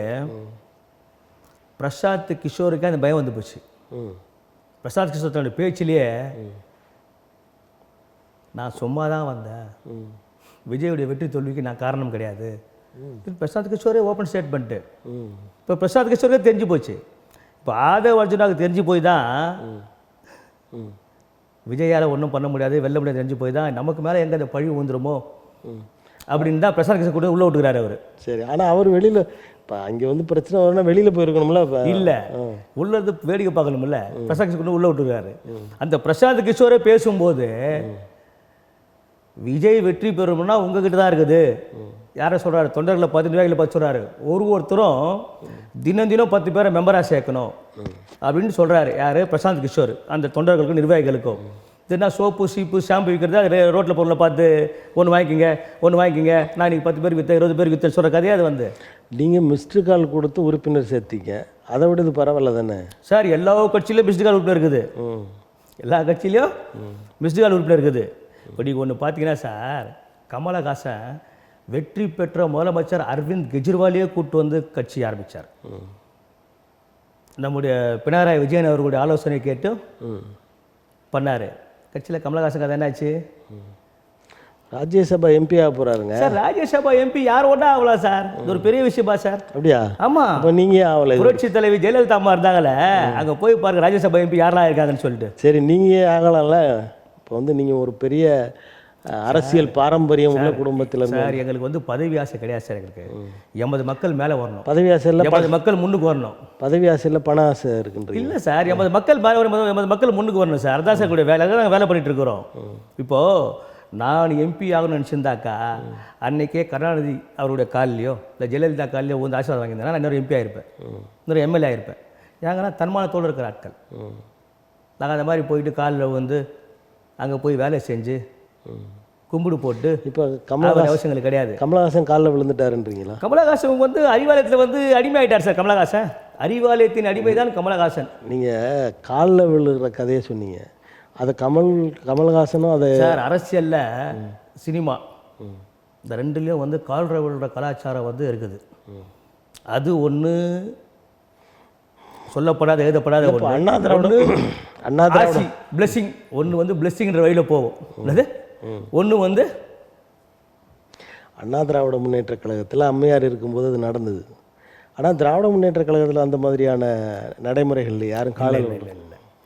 பிரசாந்த் கிஷோருக்கு அந்த பயம் வந்து போச்சு. பிரசாந்த் கிஷோர் தன்னுடைய பேச்சிலேயே நான் சும்மா தான் வந்தேன், விஜயுடைய வெற்றி தோல்விக்கு நான் காரணம் கிடையாது. பிரசாந்த் கிஷோரே ஓப்பன் ஸ்டேட்மெண்ட்டு. இப்போ பிரசாந்த் கிஷோருக்கே தெரிஞ்சு போச்சு. இப்போ ஆதவ அர்ஜுனாவுக்கு தெரிஞ்சு போய் தான் விஜயால் ஒன்றும் பண்ண முடியாது, வெல்ல முடியாது தெரிஞ்சு போய் தான் நமக்கு மேலே எங்கே அந்த பழி வந்துருமோ அப்படின்னு தான் பிரசாந்த் கிஷோர் கூட உள்ளே விட்டுக்கிறாரு அவர். சரி, ஆனால் அவர் வெளியில் இப்போ அங்கே வந்து பிரச்சனை வரணும்னா வெளியில் போயிருக்கணும்ல. இல்லை, உள்ளது வேடிக்கை பார்க்கணும்ல. பிரசாந்த் கிஷோர் கூட உள்ளே விட்டுக்கிறாரு. அந்த பிரசாந்த் கிஷோரே பேசும்போது விஜய் வெற்றி பெறும்னா உங்ககிட்ட தான் இருக்குது. யாரை சொல்கிறாரு? தொண்டர்களை 10 நிர்வாகிகளை பார்த்து சொல்கிறாரு. ஒருத்தரும் தினம் 10 பேரை மெம்பராக சேர்க்கணும் அப்படின்னு சொல்கிறாரு. யார்? பிரசாந்த் கிஷோர். அந்த தொண்டர்களுக்கும் நிர்வாகிகளுக்கும் இதுனா சோப்பு சீப்பு ஷாம்பு விற்கிறதா ரோட்டில் பொருளை பார்த்து ஒன்று வாங்கிக்கிங்க நான் இன்றைக்கி 10 பேருக்கு விற்றேன் 20 பேருக்கு விற்றேன் சொல்கிற கதையே அது வந்து. நீங்கள் மிஸ்டு கால் கொடுத்து உறுப்பினர் சேர்த்திங்க, அதை விட இது பரவாயில்ல தானே சார்? எல்லா கட்சியிலையும் மிஸ்டு கால் உறுப்பினர் இருக்குது. எல்லா கட்சியிலையும் மிஸ்டு கால் உறுப்பினர் இருக்குது. இப்போ நீங்கள் ஒன்று பார்த்தீங்கன்னா சார், கமலஹாசன் வெற்றி பெற்ற முதலமைச்சர் அரவிந்த் கெஜ்ரிவாலையே கூப்பிட்டு வந்து கட்சி ஆரம்பித்தார். நம்முடைய பினராயி விஜயன் அவர்களுடைய ஆலோசனை கேட்டு பண்ணார். கட்சியில் கமலஹாசன் கதை என்னாச்சு? ராஜ்யசபா எம்பி ஆக போகிறாருங்க சார். ராஜ்யசபா எம்பி யார் ஒன்றா ஆகலாம் சார்? இது ஒரு பெரிய விஷயமா சார்? அப்படியா? ஆமாம். இப்போ நீங்கள் ஆகலை. புரட்சி தலைவி ஜெயலலிதா அம்மா இருந்தாங்களே, அங்கே போய் பாருங்க ராஜ்யசபா எம்பி யாரெல்லாம் இருக்காங்கன்னு சொல்லிட்டு. சரி, நீங்கள் ஆகலாம்ல. இப்போ வந்து நீங்கள் ஒரு பெரிய அரசியல் பாரம்பரியம் உள்ள குடும்பத்தில் சார். எங்களுக்கு வந்து பதவி ஆசை கிடையாது சார். எங்களுக்கு 80 மக்கள் மேலே வரணும். பதவி ஆசை இல்லை, 80 மக்கள் முன்னுக்கு வரணும். பதவி ஆசை இல்லை, பண ஆசை இருக்குன்ற இல்லை சார். 80 மக்கள் மேலே வரும், 80 மக்கள் முன்னுக்கு வரணும் சார். அதான் சார் கூடிய வேலை தான் நாங்கள் வேலை பண்ணிட்டு இருக்கிறோம். இப்போது நான் எம்பி ஆகணும்னு நினச்சிருந்தாக்கா அன்றைக்கே கருணாநிதி அவருடைய காலிலையோ இல்லை ஜெயலலிதா காலிலையோ வந்து ஆசீர்வாதம் வாங்கியிருந்தேன்னா நான் இன்னொரு எம்பி ஆகிருப்பேன், இன்னொரு எம்எல்ஏ ஆகிருப்பேன். ஏங்கன்னா தன்மானத்தோடு இருக்கிற ஆட்கள் நாங்கள் அந்த மாதிரி போயிட்டு காலில் வந்து அங்கே போய் வேலை செஞ்சு கும்பிடு போட்டு இப்போ கமலஹாசன் அவசியங்கள் கிடையாது. கமலஹாசன் காலில் விழுந்துட்டாருன்றீங்களா? கமலஹாசன் வந்து அறிவாலயத்தில் வந்து அடிமை ஆகிட்டார் சார். கமலஹாசன் அறிவாலயத்தின் அடிமை தான் கமலஹாசன். நீங்கள் காலில் விழுகிற கதையை சொன்னீங்க, அதை கமலஹாசனும் அதை சார் அரசியலில் சினிமா இந்த ரெண்டுலேயும் வந்து கால்ற விழுற கலாச்சாரம் வந்து இருக்குது. அது ஒன்று சொல்லப்படாத எழுதப்படாத அண்ணா திராவிட பிளெஸிங் ஒன்று வந்து பிளெஸிங்ன்ற வழியில் போகும். என்னது ஒன்று வந்து அண்ணா திராவிட முன்னேற்ற கழகத்தில் அம்மையார் இருக்கும்போது அது நடந்தது. ஆனால் திராவிட முன்னேற்ற கழகத்தில் அந்த மாதிரியான நடைமுறைகள் யாரும் காலில் இல்லை.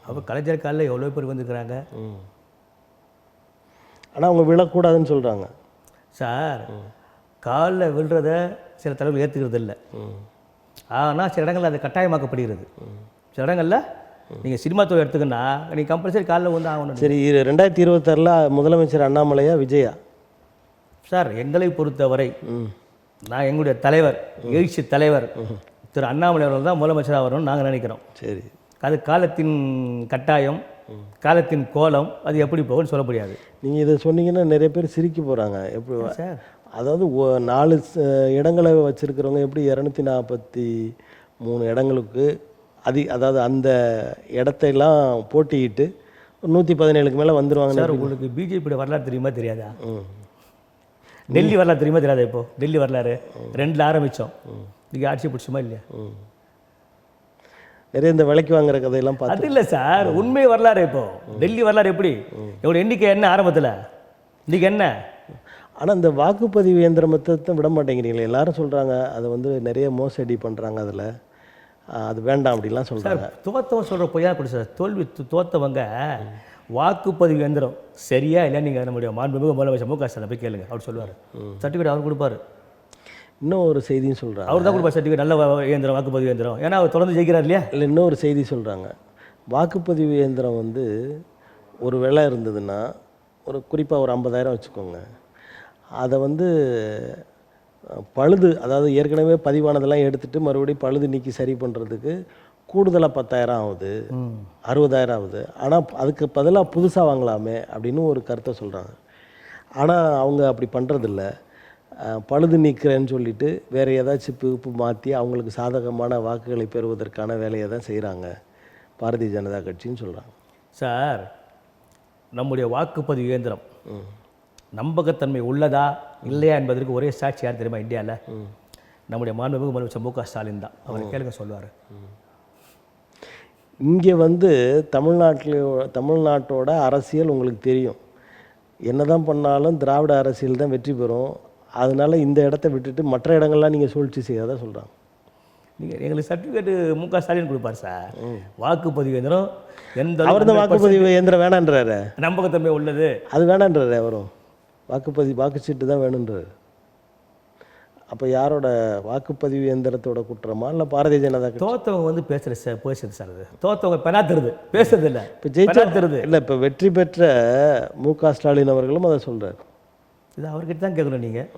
அப்போ கலைஞர் காலில் எவ்வளோ பேர் வந்துருக்குறாங்க. ஆனால் அவங்க விழக்கூடாதுன்னு சொல்கிறாங்க சார். காலில் விழுறத சில தலைவர்கள் ஏற்றுக்கிறது இல்லை. ஆனால் சில இடங்களில் அது கட்டாயமாக்கப்படுகிறது. சில இடங்களில் நீங்கள் சினிமா துறை எடுத்துக்கன்னா நீங்கள் கம்பல்சரி காலில் வந்து ஆகணும். சரி, 2026 முதலமைச்சர் அண்ணாமலையா விஜயா? சார் எங்களை பொறுத்தவரை நான் எங்களுடைய தலைவர் எழுச்சி தலைவர் திரு அண்ணாமலை அவர்கள் தான் முதலமைச்சராக வரணும்னு நாங்கள் நினைக்கிறோம். சரி, அது காலத்தின் கட்டாயம், காலத்தின் கோலம், அது எப்படி போகும்னு சொல்ல முடியாது. நீங்கள் இதை சொன்னீங்கன்னா நிறைய பேர் சிரிக்க போகிறாங்க. எப்படி சார்? அதாவது 4 இடங்களை வச்சுருக்கிறவங்க எப்படி 243 இடங்களுக்கு அதாவது அந்த இடத்தையெல்லாம் போட்டிக்கிட்டு 117க்கு மேலே வந்துடுவாங்க சார். உங்களுக்கு பிஜேபியோட வரலாறு தெரியுமா தெரியாதா? டெல்லி வரலாறு தெரியுமா தெரியாதா? இப்போது டெல்லி வரலாறு 2ல் ஆரம்பித்தோம், இன்றைக்கி ஆட்சி பிடிச்சுமா இல்லையா? நிறைய இந்த விலைக்கு வாங்குற கதையெல்லாம் பார்த்து அது இல்லை சார், உண்மை வரலாறு. இப்போது டெல்லி வரலாறு எப்படி எவ்வளோ எண்ணிக்கை என்ன ஆரம்பத்தில், இன்றைக்கி என்ன? ஆனால் இந்த வாக்குப்பதிவு இயந்திரத்தை விட மாட்டேங்கிறீங்களே. எல்லாரும் சொல்கிறாங்க அதை வந்து நிறைய மோசடி பண்ணுறாங்க, அதில் அது வேண்டாம் அப்படிலாம் சொல்கிறாங்க. தோத்தவன் சொல்கிற பொய்யா அப்படி சார். தோத்தவங்க வாக்குப்பதிவு இயந்திரம் சரியா இல்லை, நீங்கள் நம்முடைய மாண்புமிகு முதலமைச்சர் மு க ஸ்டாலின் போய் கேளுங்க, அவர் சொல்லுவார். சர்டிஃபிகேட் அவர் கொடுப்பாரு. இன்னும் ஒரு செய்தியும் சொல்கிறாங்க, அவர் தான் கொடுப்பார் சர்டிஃபிகேட், நல்ல இயந்திரம் வாக்குப்பதிவு இயந்திரம். ஏன்னா அவர் தொடர்ந்து ஜெயிக்கிறார் இல்லையா? இல்லை, இன்னொரு செய்தி சொல்கிறாங்க, வாக்குப்பதிவு இயந்திரம் வந்து ஒரு விலை இருந்ததுன்னா ஒரு குறிப்பாக ஒரு 50,000 வச்சுக்கோங்க. அதை வந்து பழுது, அதாவது ஏற்கனவே பதிவானதெல்லாம் எடுத்துகிட்டு மறுபடியும் பழுது நீக்கி சரி பண்ணுறதுக்கு கூடுதலாக 10,000 ஆகுது, 60,000 ஆகுது. ஆனால் அதுக்கு பதிலாக புதுசாக வாங்கலாமே அப்படின்னு ஒரு கருத்தை சொல்கிறாங்க. ஆனால் அவங்க அப்படி பண்ணுறதில்ல. பழுது நீக்கிறேன்னு சொல்லிட்டு வேறு ஏதாச்சும் பிப்பு மாற்றி அவங்களுக்கு சாதகமான வாக்குகளை பெறுவதற்கான வேலையை தான் செய்கிறாங்க பாரதிய ஜனதா கட்சின்னு சொல்கிறாங்க. சார், நம்முடைய வாக்குப்பதிவு இயந்திரம் நம்பகத்தன்மை உள்ளதா இல்லையா என்பதற்கு ஒரே சாட்சி யார் தெரியுமா இந்தியாவில்? நம்முடைய மாண்புமிகு முதலமைச்சர் மு க ஸ்டாலின் தான். அவர் கேளுங்க சொல்லுவார். இங்கே வந்து தமிழ்நாட்டோட அரசியல் உங்களுக்கு தெரியும். என்னதான் பண்ணாலும் திராவிட அரசியல் தான் வெற்றி பெறும். அதனால இந்த இடத்த விட்டுட்டு மற்ற இடங்கள்லாம் நீங்கள் சூழ்ச்சி செய்யாதான் சொல்கிறாங்க. நீங்கள் எங்களுக்கு சர்டிஃபிகேட்டு மு க ஸ்டாலின் கொடுப்பார் சார். வாக்குப்பதிவு இயந்திரம் எந்த அவர் தான் வாக்குப்பதிவு இயந்திரம் வேணான்றாரு. நம்பகத்தன்மை உள்ளது அது வேணான்றாரு. அவரும் வாக்குச்சீட்டு தான் வேணுன்றாரு. அப்போ யாரோட வாக்குப்பதிவு இயந்திரத்தோட குற்றமா இல்லை பாரதிய ஜனதா கட்சி? தோத்தவங்க வந்து பேசுறது சார். அது தோத்தவங்க பெனாத்துறது, பேசுறது இல்லை. இப்போ ஜெயிச்சது இல்லை. இப்போ வெற்றி பெற்ற மு க ஸ்டாலின் அவர்களும் அதை சொல்கிறார். இது அவர்கிட்ட தான் கேட்கணும் நீங்கள்.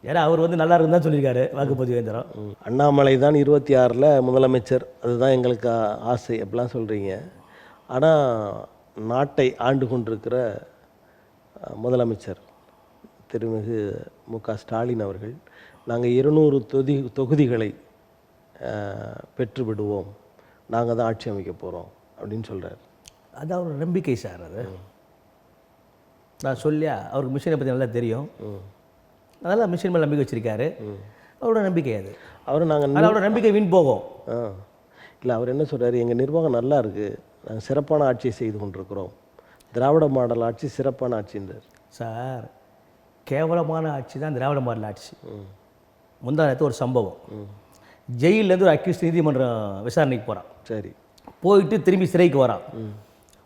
ஏன்னா அவர் வந்து நல்லா இருக்குன்னு தான் சொல்லியிருக்காரு வாக்குப்பதிவு இயந்திரம். அண்ணாமலை தான் 26ல் முதலமைச்சர், அதுதான் எங்களுக்கு ஆசை அப்படிலாம் சொல்கிறீங்க. ஆனால் நாட்டை ஆண்டு கொண்டிருக்கிற முதலமைச்சர் திருமிகு மு க ஸ்டாலின் அவர்கள் நாங்கள் 200 தொகுதிகளை பெற்றுவிடுவோம், நாங்கள் தான் ஆட்சி அமைக்க போகிறோம் அப்படின்னு சொல்கிறார். அது அவர் நம்பிக்கை சார். அது நான் சொல்லியா, அவருக்கு மிஷினை பற்றி நல்லா தெரியும். அதனால் மிஷின் மேலே நம்பிக்கை வச்சுருக்காரு. அவரோட நம்பிக்கை அது. அவரோட நம்பிக்கை வீண் போகும். இல்லை, அவர் என்ன சொல்கிறார், எங்கள் நிர்வாகம் நல்லா இருக்குது, நாங்கள் சிறப்பான ஆட்சியை செய்து கொண்டிருக்கிறோம், திராவிட மாடல் ஆட்சி சிறப்பான ஆட்சின்றார். சார், கேவலமான ஆட்சி தான் திராவிட மாடல் ஆட்சி. முந்தானத்து ஒரு சம்பவம், ஜெயிலேருந்து ஒரு அக்யூஸ்ட் நீதிமன்றம் விசாரணைக்கு போகிறான். சரி, போயிட்டு திரும்பி சிறைக்கு வரான்.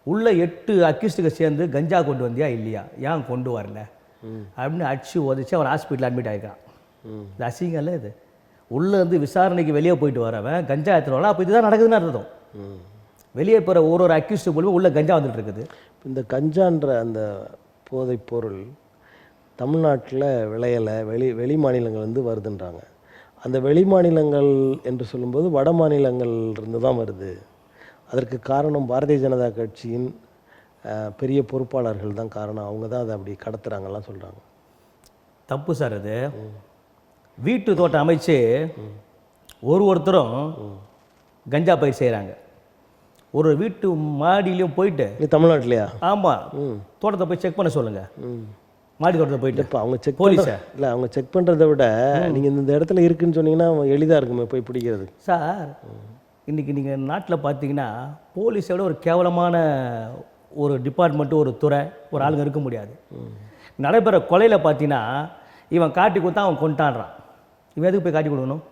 உள்ள 8 அக்யூஸ்டுக்கு சேர்ந்து கஞ்சா கொண்டு வந்தியா இல்லையா, ஏன் கொண்டு வரல அப்படின்னு அடிச்சு உதச்சி அவன் ஹாஸ்பிட்டல் அட்மிட் ஆகிருக்கான். இது அசிங்கம் இல்லை? இது உள்ளேருந்து விசாரணைக்கு வெளியே போயிட்டு வரவன் கஞ்சா எடுத்துருவாங்க. அப்போ இதுதான் நடக்குதுன்னு அர்த்தம். வெளியே போகிற ஒரு அக்யூஸ்டு மூலமாக உள்ள கஞ்சா வந்துட்டு இருக்குது. இந்த கஞ்சான்ற அந்த போதைப் பொருள் தமிழ்நாட்டில் விளையலை, வெளி மாநிலங்கள் வந்து வருதுன்றாங்க. அந்த வெளி மாநிலங்கள் என்று சொல்லும்போது வட மாநிலங்கள் இருந்து தான் வருது. அதற்கு காரணம் பாரதிய ஜனதா கட்சியின் பெரிய பொறுப்பாளர்கள் தான் காரணம். அவங்க தான் அதை அப்படி கடத்துறாங்கலாம் சொல்கிறாங்க. தப்பு சார். அது வீட்டு தோட்டம் அமைச்சு ஒருத்தரும் கஞ்சா பயிர் செய்கிறாங்க. ஒரு வீட்டு மாடியிலையும் போயிட்டு தமிழ்நாட்டிலையா? ஆமாம், தோட்டத்தை போய் செக் பண்ண சொல்லுங்கள். மாடி தோட்டத்தை போயிட்டு இப்போ அவங்க செக் போலீஸா இல்லை, அவங்க செக் பண்ணுறதை விட நீங்கள் இந்த இடத்துல இருக்குன்னு சொன்னீங்கன்னா எளிதாக இருக்குமே போய் பிடிக்கிறது. சார், இன்றைக்கி நீங்கள் நாட்டில் பார்த்தீங்கன்னா போலீஸை விட ஒரு கேவலமான ஒரு டிபார்ட்மெண்ட்டு, ஒரு துறை, ஒரு ஆளுங்க இருக்க முடியாது. நடைபெற கொலையில் பார்த்தீங்கன்னா இவன் காட்டி கொடுத்தா அவன் கொண்டாடுறான். இவன் எதுக்கு போய் காட்டி கொடுக்கணும்?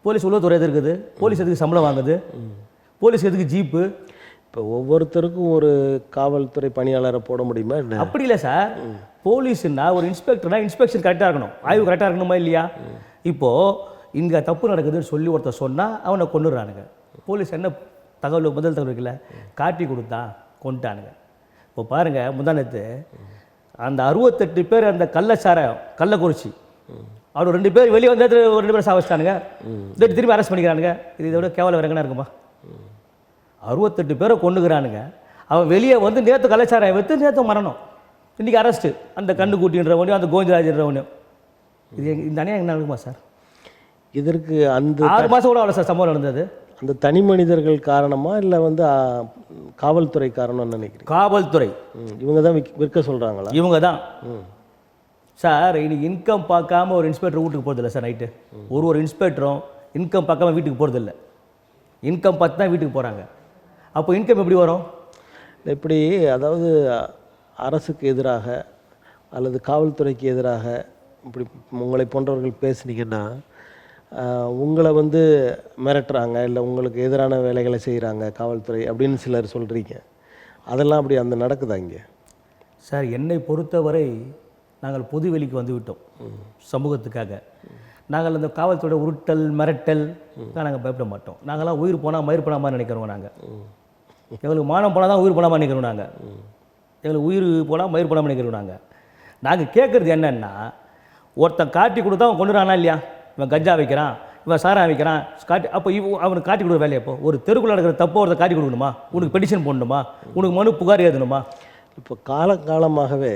போலீஸ் உளவுத்துறை எது இருக்குது? போலீஸ் எதுக்கு சம்பளம் வாங்குது? போலீஸ் எதுக்கு ஜீப்பு? இப்போ ஒவ்வொருத்தருக்கும் ஒரு காவல்துறை பணியாளரை போட முடியுமா? அப்படி இல்லை சார். போலீஸுன்னா ஒரு இன்ஸ்பெக்டர்னா இன்ஸ்பெக்ஷன் கரெக்டாக இருக்கணும், ஆய்வு கரெக்டாக இருக்கணுமா இல்லையா? இப்போது இங்கே தப்பு நடக்குதுன்னு சொல்லி ஒருத்தர் சொன்னால் அவனை கொண்டுடுறானுங்க. போலீஸ் என்ன தகவல், முதல் தகவல் இருக்குல்ல, காட்டி கொடுத்தா கொண்டுட்டானுங்க. இப்போ பாருங்கள், முந்தானத்து அந்த 68 பேர் அந்த கள்ளக்குறிச்சி அவர் 2 பேர் வெளியே வந்து 2 பேர் சாவச்சிட்டானுங்க. திரும்பி அரெஸ்ட் பண்ணிக்கிறானுங்க. இதை விட கேவலம் வேறு எங்கன்னா இருக்குமா? 68 பேரை கொண்டுக்கிறானுங்க. அவன் வெளியே வந்து நேற்று கள்ளச்சாராயம் வைத்து நேற்று மரணம், இன்றைக்கி அரெஸ்ட்டு. அந்த கண்ணுக்குட்டின்றவனையும் அந்த கோவிந்தராஜன்றவனையும். இது இந்த அநியாயம் என்ன இருக்குமா சார்? இதற்கு அந்த 6 மாதம் கூட அவ்வளோ சார் சம்பவம் நடந்தது. அந்த தனி மனிதர்கள் காரணமா இல்லை வந்து காவல்துறை காரணம்னு நினைக்கிறேன்? காவல்துறை இவங்க தான் விற்க சொல்கிறாங்களா? இவங்க தான் சார். இன்னைக்கு இன்கம் பார்க்காம ஒரு இன்ஸ்பெக்டர் வீட்டுக்கு போகிறதில்ல சார். நைட்டு ஒரு இன்ஸ்பெக்டரும் இன்கம் பார்க்காம வீட்டுக்கு போகிறதில்ல. இன்கம் பார்த்து தான் வீட்டுக்கு போகிறாங்க. அப்போ இன்கம் எப்படி வரும்? எப்படி, அதாவது அரசுக்கு எதிராக அல்லது காவல்துறைக்கு எதிராக இப்படி உங்களை போன்றவர்கள் பேசுனீங்கன்னா உங்களை வந்து மிரட்டுறாங்க, இல்லை உங்களுக்கு எதிரான வேலைகளை செய்கிறாங்க காவல்துறை அப்படின்னு சிலர் சொல்கிறீங்க. அதெல்லாம் அப்படி அந்த நடக்குதா இங்கே? சார், என்னை பொறுத்தவரை நாங்கள் பொது வெளிக்கு வந்து விட்டோம் சமூகத்துக்காக. நாங்கள் அந்த காவல்துறை உருட்டல் மிரட்டல் நாங்கள் பயப்பட மாட்டோம். நாங்களாம் உயிர் போனால் மயிர் போனாமல் நினைக்கிறோம். நாங்கள் எங்களுக்கு மானம் போனால் தான் உயிர் போனாமல் நினைக்கிறோம். நாங்கள் எங்களுக்கு உயிர் போனால் மயிர் போனால் நினைக்கிறோம். நாங்கள் கேட்குறது என்னன்னா, ஒருத்தன் காட்டி கொடுத்தா அவன் கொண்டுறானா இல்லையா? இவன் கஞ்சா வைக்கிறான், இவன் சாரா வைக்கிறான், காட்டி அப்போ அவனுக்கு காட்டி கொடுக்குற வேலையை இப்போ ஒரு தெருக்குள்ள நடக்கிற தப்போ ஒருத்தர் காட்டி கொடுக்கணுமா? உனக்கு பெட்டிஷன் போடணுமா? உனக்கு மனு புகார் எழுதணுமா? இப்போ காலகாலமாகவே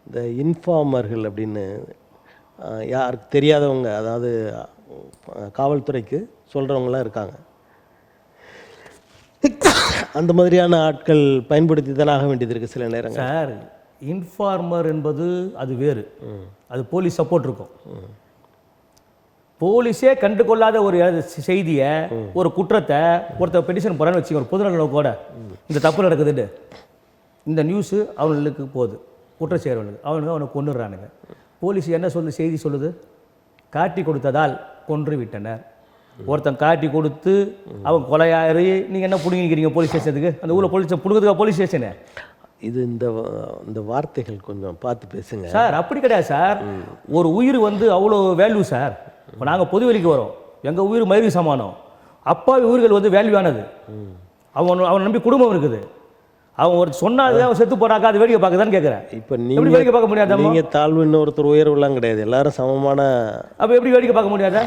இந்த இன்ஃபார்மர்கள் அப்படின்னு யாருக்கு தெரியாதவங்க, அதாவது காவல்துறைக்கு சொல்கிறவங்களாம் இருக்காங்க. அந்த மாதிரியான ஆட்கள் பயன்படுத்தி தானே ஆக வேண்டியது இருக்குது சில நேரங்கள். சார், இன்ஃபார்மர் என்பது அது வேறு, அது போலீஸ் சப்போர்ட் இருக்கும். போலீஸே கண்டு கொள்ளாத ஒரு செய்தியை, ஒரு குற்றத்தை ஒருத்தர் பெட்டிஷன் போகிறான்னு வச்சுக்க, ஒரு பொதுநலனோட இந்த தப்பு நடக்குதுன்னு இந்த நியூஸு அவனுக்கு போகுது, குற்றம் செய்கிறவனுக்கு, அவனை கொண்டுடுறானுங்க. போலீஸ் என்ன செய்தி சொல்லுது? காட்டி கொடுத்ததால் கொன்று விட்டனர். ஒருத்தன் காட்டி கொடுத்து அவன் கொலையாரு, நீங்கள் என்ன பிடிங்கிக்கிறீங்க போலீஸ் ஸ்டேஷனுக்கு? அந்த ஊரில் போலீஸ் பிடுங்குறதுக்கா போலீஸ் ஸ்டேஷனு? இது இந்த வார்த்தைகள் கொஞ்சம் பார்த்து பேசுங்க சார். அப்படி கிடையாது சார். ஒரு உயிர் அவ்வளோ வேல்யூ சார். இப்போ நாங்கள் பொது வெளிக்கு வரோம், எங்கள் உயிர் மயிறு சமானம். அப்பாவி உயிர்கள் வேல்யூவானது. அவனை நம்பி குடும்பம் இருக்குது. அவன் ஒரு சொன்னாது அவன் செத்து போறாக்கா, அது வேடிக்கை பார்க்கதான்னு கேட்குறேன். இப்போ நீங்கள் வேடிக்கை பார்க்க முடியாது. நீங்கள் தாழ்வு, இன்னொருத்தர் உயர்வுலாம் கிடையாது, எல்லாரும் சமமான. அப்போ எப்படி வேடிக்கை பார்க்க முடியாதா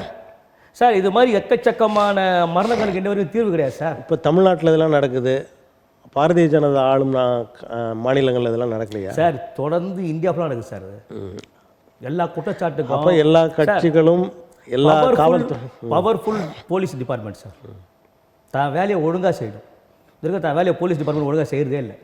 சார்? இது மாதிரி எக்கச்சக்கமான மரணங்களுக்கு இன்ன வரைக்கும் தீர்வு கிடையாது சார். இப்போ தமிழ்நாட்டில் இதெல்லாம் நடக்குது, பாரதிய ஜனதா ஆளும் மாநிலங்கள் இதெல்லாம் நடக்கலையா சார்? தொடர்ந்து இந்தியா ஃபுல்லாக நடக்குது சார். எல்லா குற்றச்சாட்டுக்கும் அப்போ எல்லா கட்சிகளும் எல்லா காவல்துறை பவர்ஃபுல் போலீஸ் டிபார்ட்மெண்ட் சார் தான் வேலையை ஒழுங்காக செய்யணும். இதுக்கு தான் வேலையை போலீஸ் டிபார்ட்மெண்ட் ஒழுங்காக செய்கிறதே இல்லை.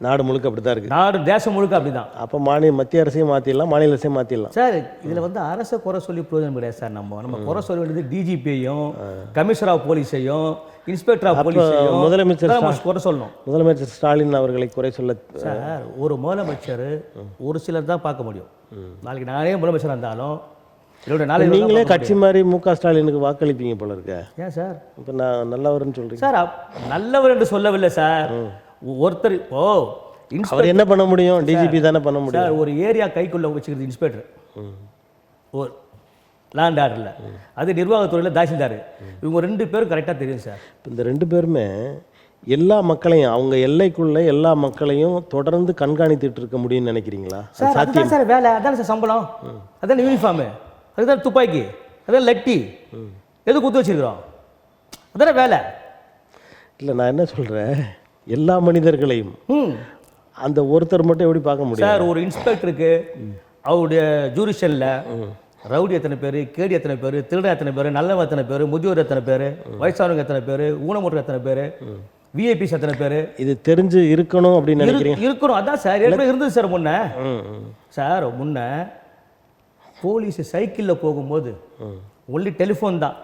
நாடு முழுக்க அப்படி தான் இருக்குது. நாடு தேசம் முழுக்க அப்படி தான். அப்போ மத்திய அரசையும் மாற்றிடலாம், மாநில அரசையும் மாற்றிடலாம் சார். இதில் அரசை குறை சொல்லி பிரயோஜனம் கிடையாது சார். நம்ம குறை சொல்ல வேண்டியது டிஜிபியையும், கமிஷனர் ஆஃப் போலீஸையும், இன்ஸ்பெக்டர் ஆஃப் போலீஸையும் முதலமைச்சர் குறை சொல்லணும். முதலமைச்சர் ஸ்டாலின் அவர்களை குறை சொல்ல சார், ஒரு முதலமைச்சர் ஒரு சிலர் தான் பார்க்க முடியும். நாளைக்கு நானே முதலமைச்சராக இருந்தாலும் நீங்களே கட்சி மாதிரி மு.க. ஸ்டாலினுக்கு வாக்களிப்பீங்க போல இருக்க. ஏன் சார்? இப்போ நான் நல்லவர்னு சொல்கிறேன் சார். நல்லவர் என்று சொல்லவில்லை சார். ஒருத்தர் அவர் என்ன பண்ண முடியும்? டிஜிபி தானே பண்ண முடியும் சார். ஒரு ஏரியா கைக்குள்ளே வச்சுக்கிறது இன்ஸ்பெக்டர், ஒரு லேண்ட் ஆர்டரில், அது நிர்வாகத்துறையில் தாசில்தார். இவங்க 2 பேரும் கரெக்டாக தெரியும் சார். இந்த 2 பேருமே எல்லா மக்களையும், அவங்க எல்லைக்குள்ள எல்லா மக்களையும் தொடர்ந்து கண்காணித்துட்டு இருக்க முடியும்னு நினைக்கிறீங்களா? சாத்தியம் சார். வேலை அதான் சார். சம்பளம் அதான், யூனிஃபார்மு அதுதான், துப்பாக்கி அதான், லட்டி எது குத்து வச்சிருக்கிறோம், அதான வேலை. இல்லை, நான் என்ன சொல்கிறேன், எல்லா மனிதர்களையும் அந்த ஒருத்தர் மட்டும் எப்படி பார்க்க முடியும் சார்? ஒரு இன்ஸ்பெக்டருக்கு அவருடைய ஜூரிஷனில் ரவுடி எத்தனை பேர், கேடி எத்தனை பேர், திருடன் எத்தனை பேர், நல்லவன் எத்தனை பேர், முதியோர் எத்தனை பேர், வயசானவங்க எத்தனை பேர், ஊனமுற்ற எத்தனை பேர், விஐபிஸ் எத்தனை பேர், இது தெரிஞ்சு இருக்கணும் அப்படின்னு நினைக்கிறீங்க? இருக்கணும். அதான் சார் ஏற்கனவே இருந்தது சார். முன்ன சார், முன்ன போலீஸ் சைக்கிளில் போகும்போது ஒன்லி டெலிஃபோன் தான்,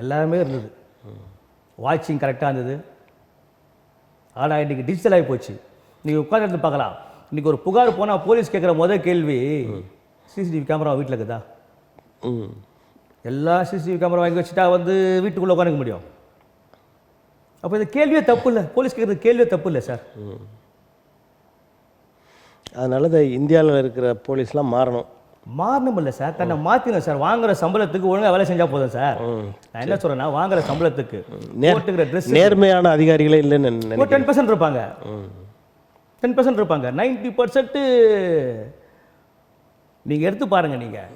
எல்லாமே இருந்தது, வாட்சிங் கரெக்டாக இருந்தது. ஆனால் இன்றைக்கி டிஜிட்டல் ஆகி போச்சு. நீங்கள் உட்காந்து பார்க்கலாம். இன்றைக்கி ஒரு புகார் போனால் போலீஸ் கேட்குற முதல் கேள்வி, சிசிடிவி கேமரா வீட்டில் இருக்குதா? எல்லா சிசிடிவி கேமரா வாங்கி வச்சுட்டா வீட்டுக்குள்ளே உட்காந்துக்க முடியும். அப்போ இந்த கேள்வியே தப்பு இல்லை, போலீஸ் கேட்குறது கேள்வியே தப்பு இல்லை சார். அதனால இந்தியாவில் இருக்கிற போலீஸ்லாம் மாறணும் இல்லை சார், தன்னை மாற்றினோம் சார். வாங்குற சம்பளத்துக்கு ஒழுங்காக வேலை செஞ்சால் போதும் சார். நான் என்ன சொல்கிறேன்னா, வாங்குற சம்பளத்துக்கு போட்டுக்கிற ட்ரெஸ், நேர்மையான அதிகாரிகளே இல்லைன்னு 10% இருப்பாங்க, 10% இருப்பாங்க. 90% நீங்கள் எடுத்து பாருங்கள். நீங்கள்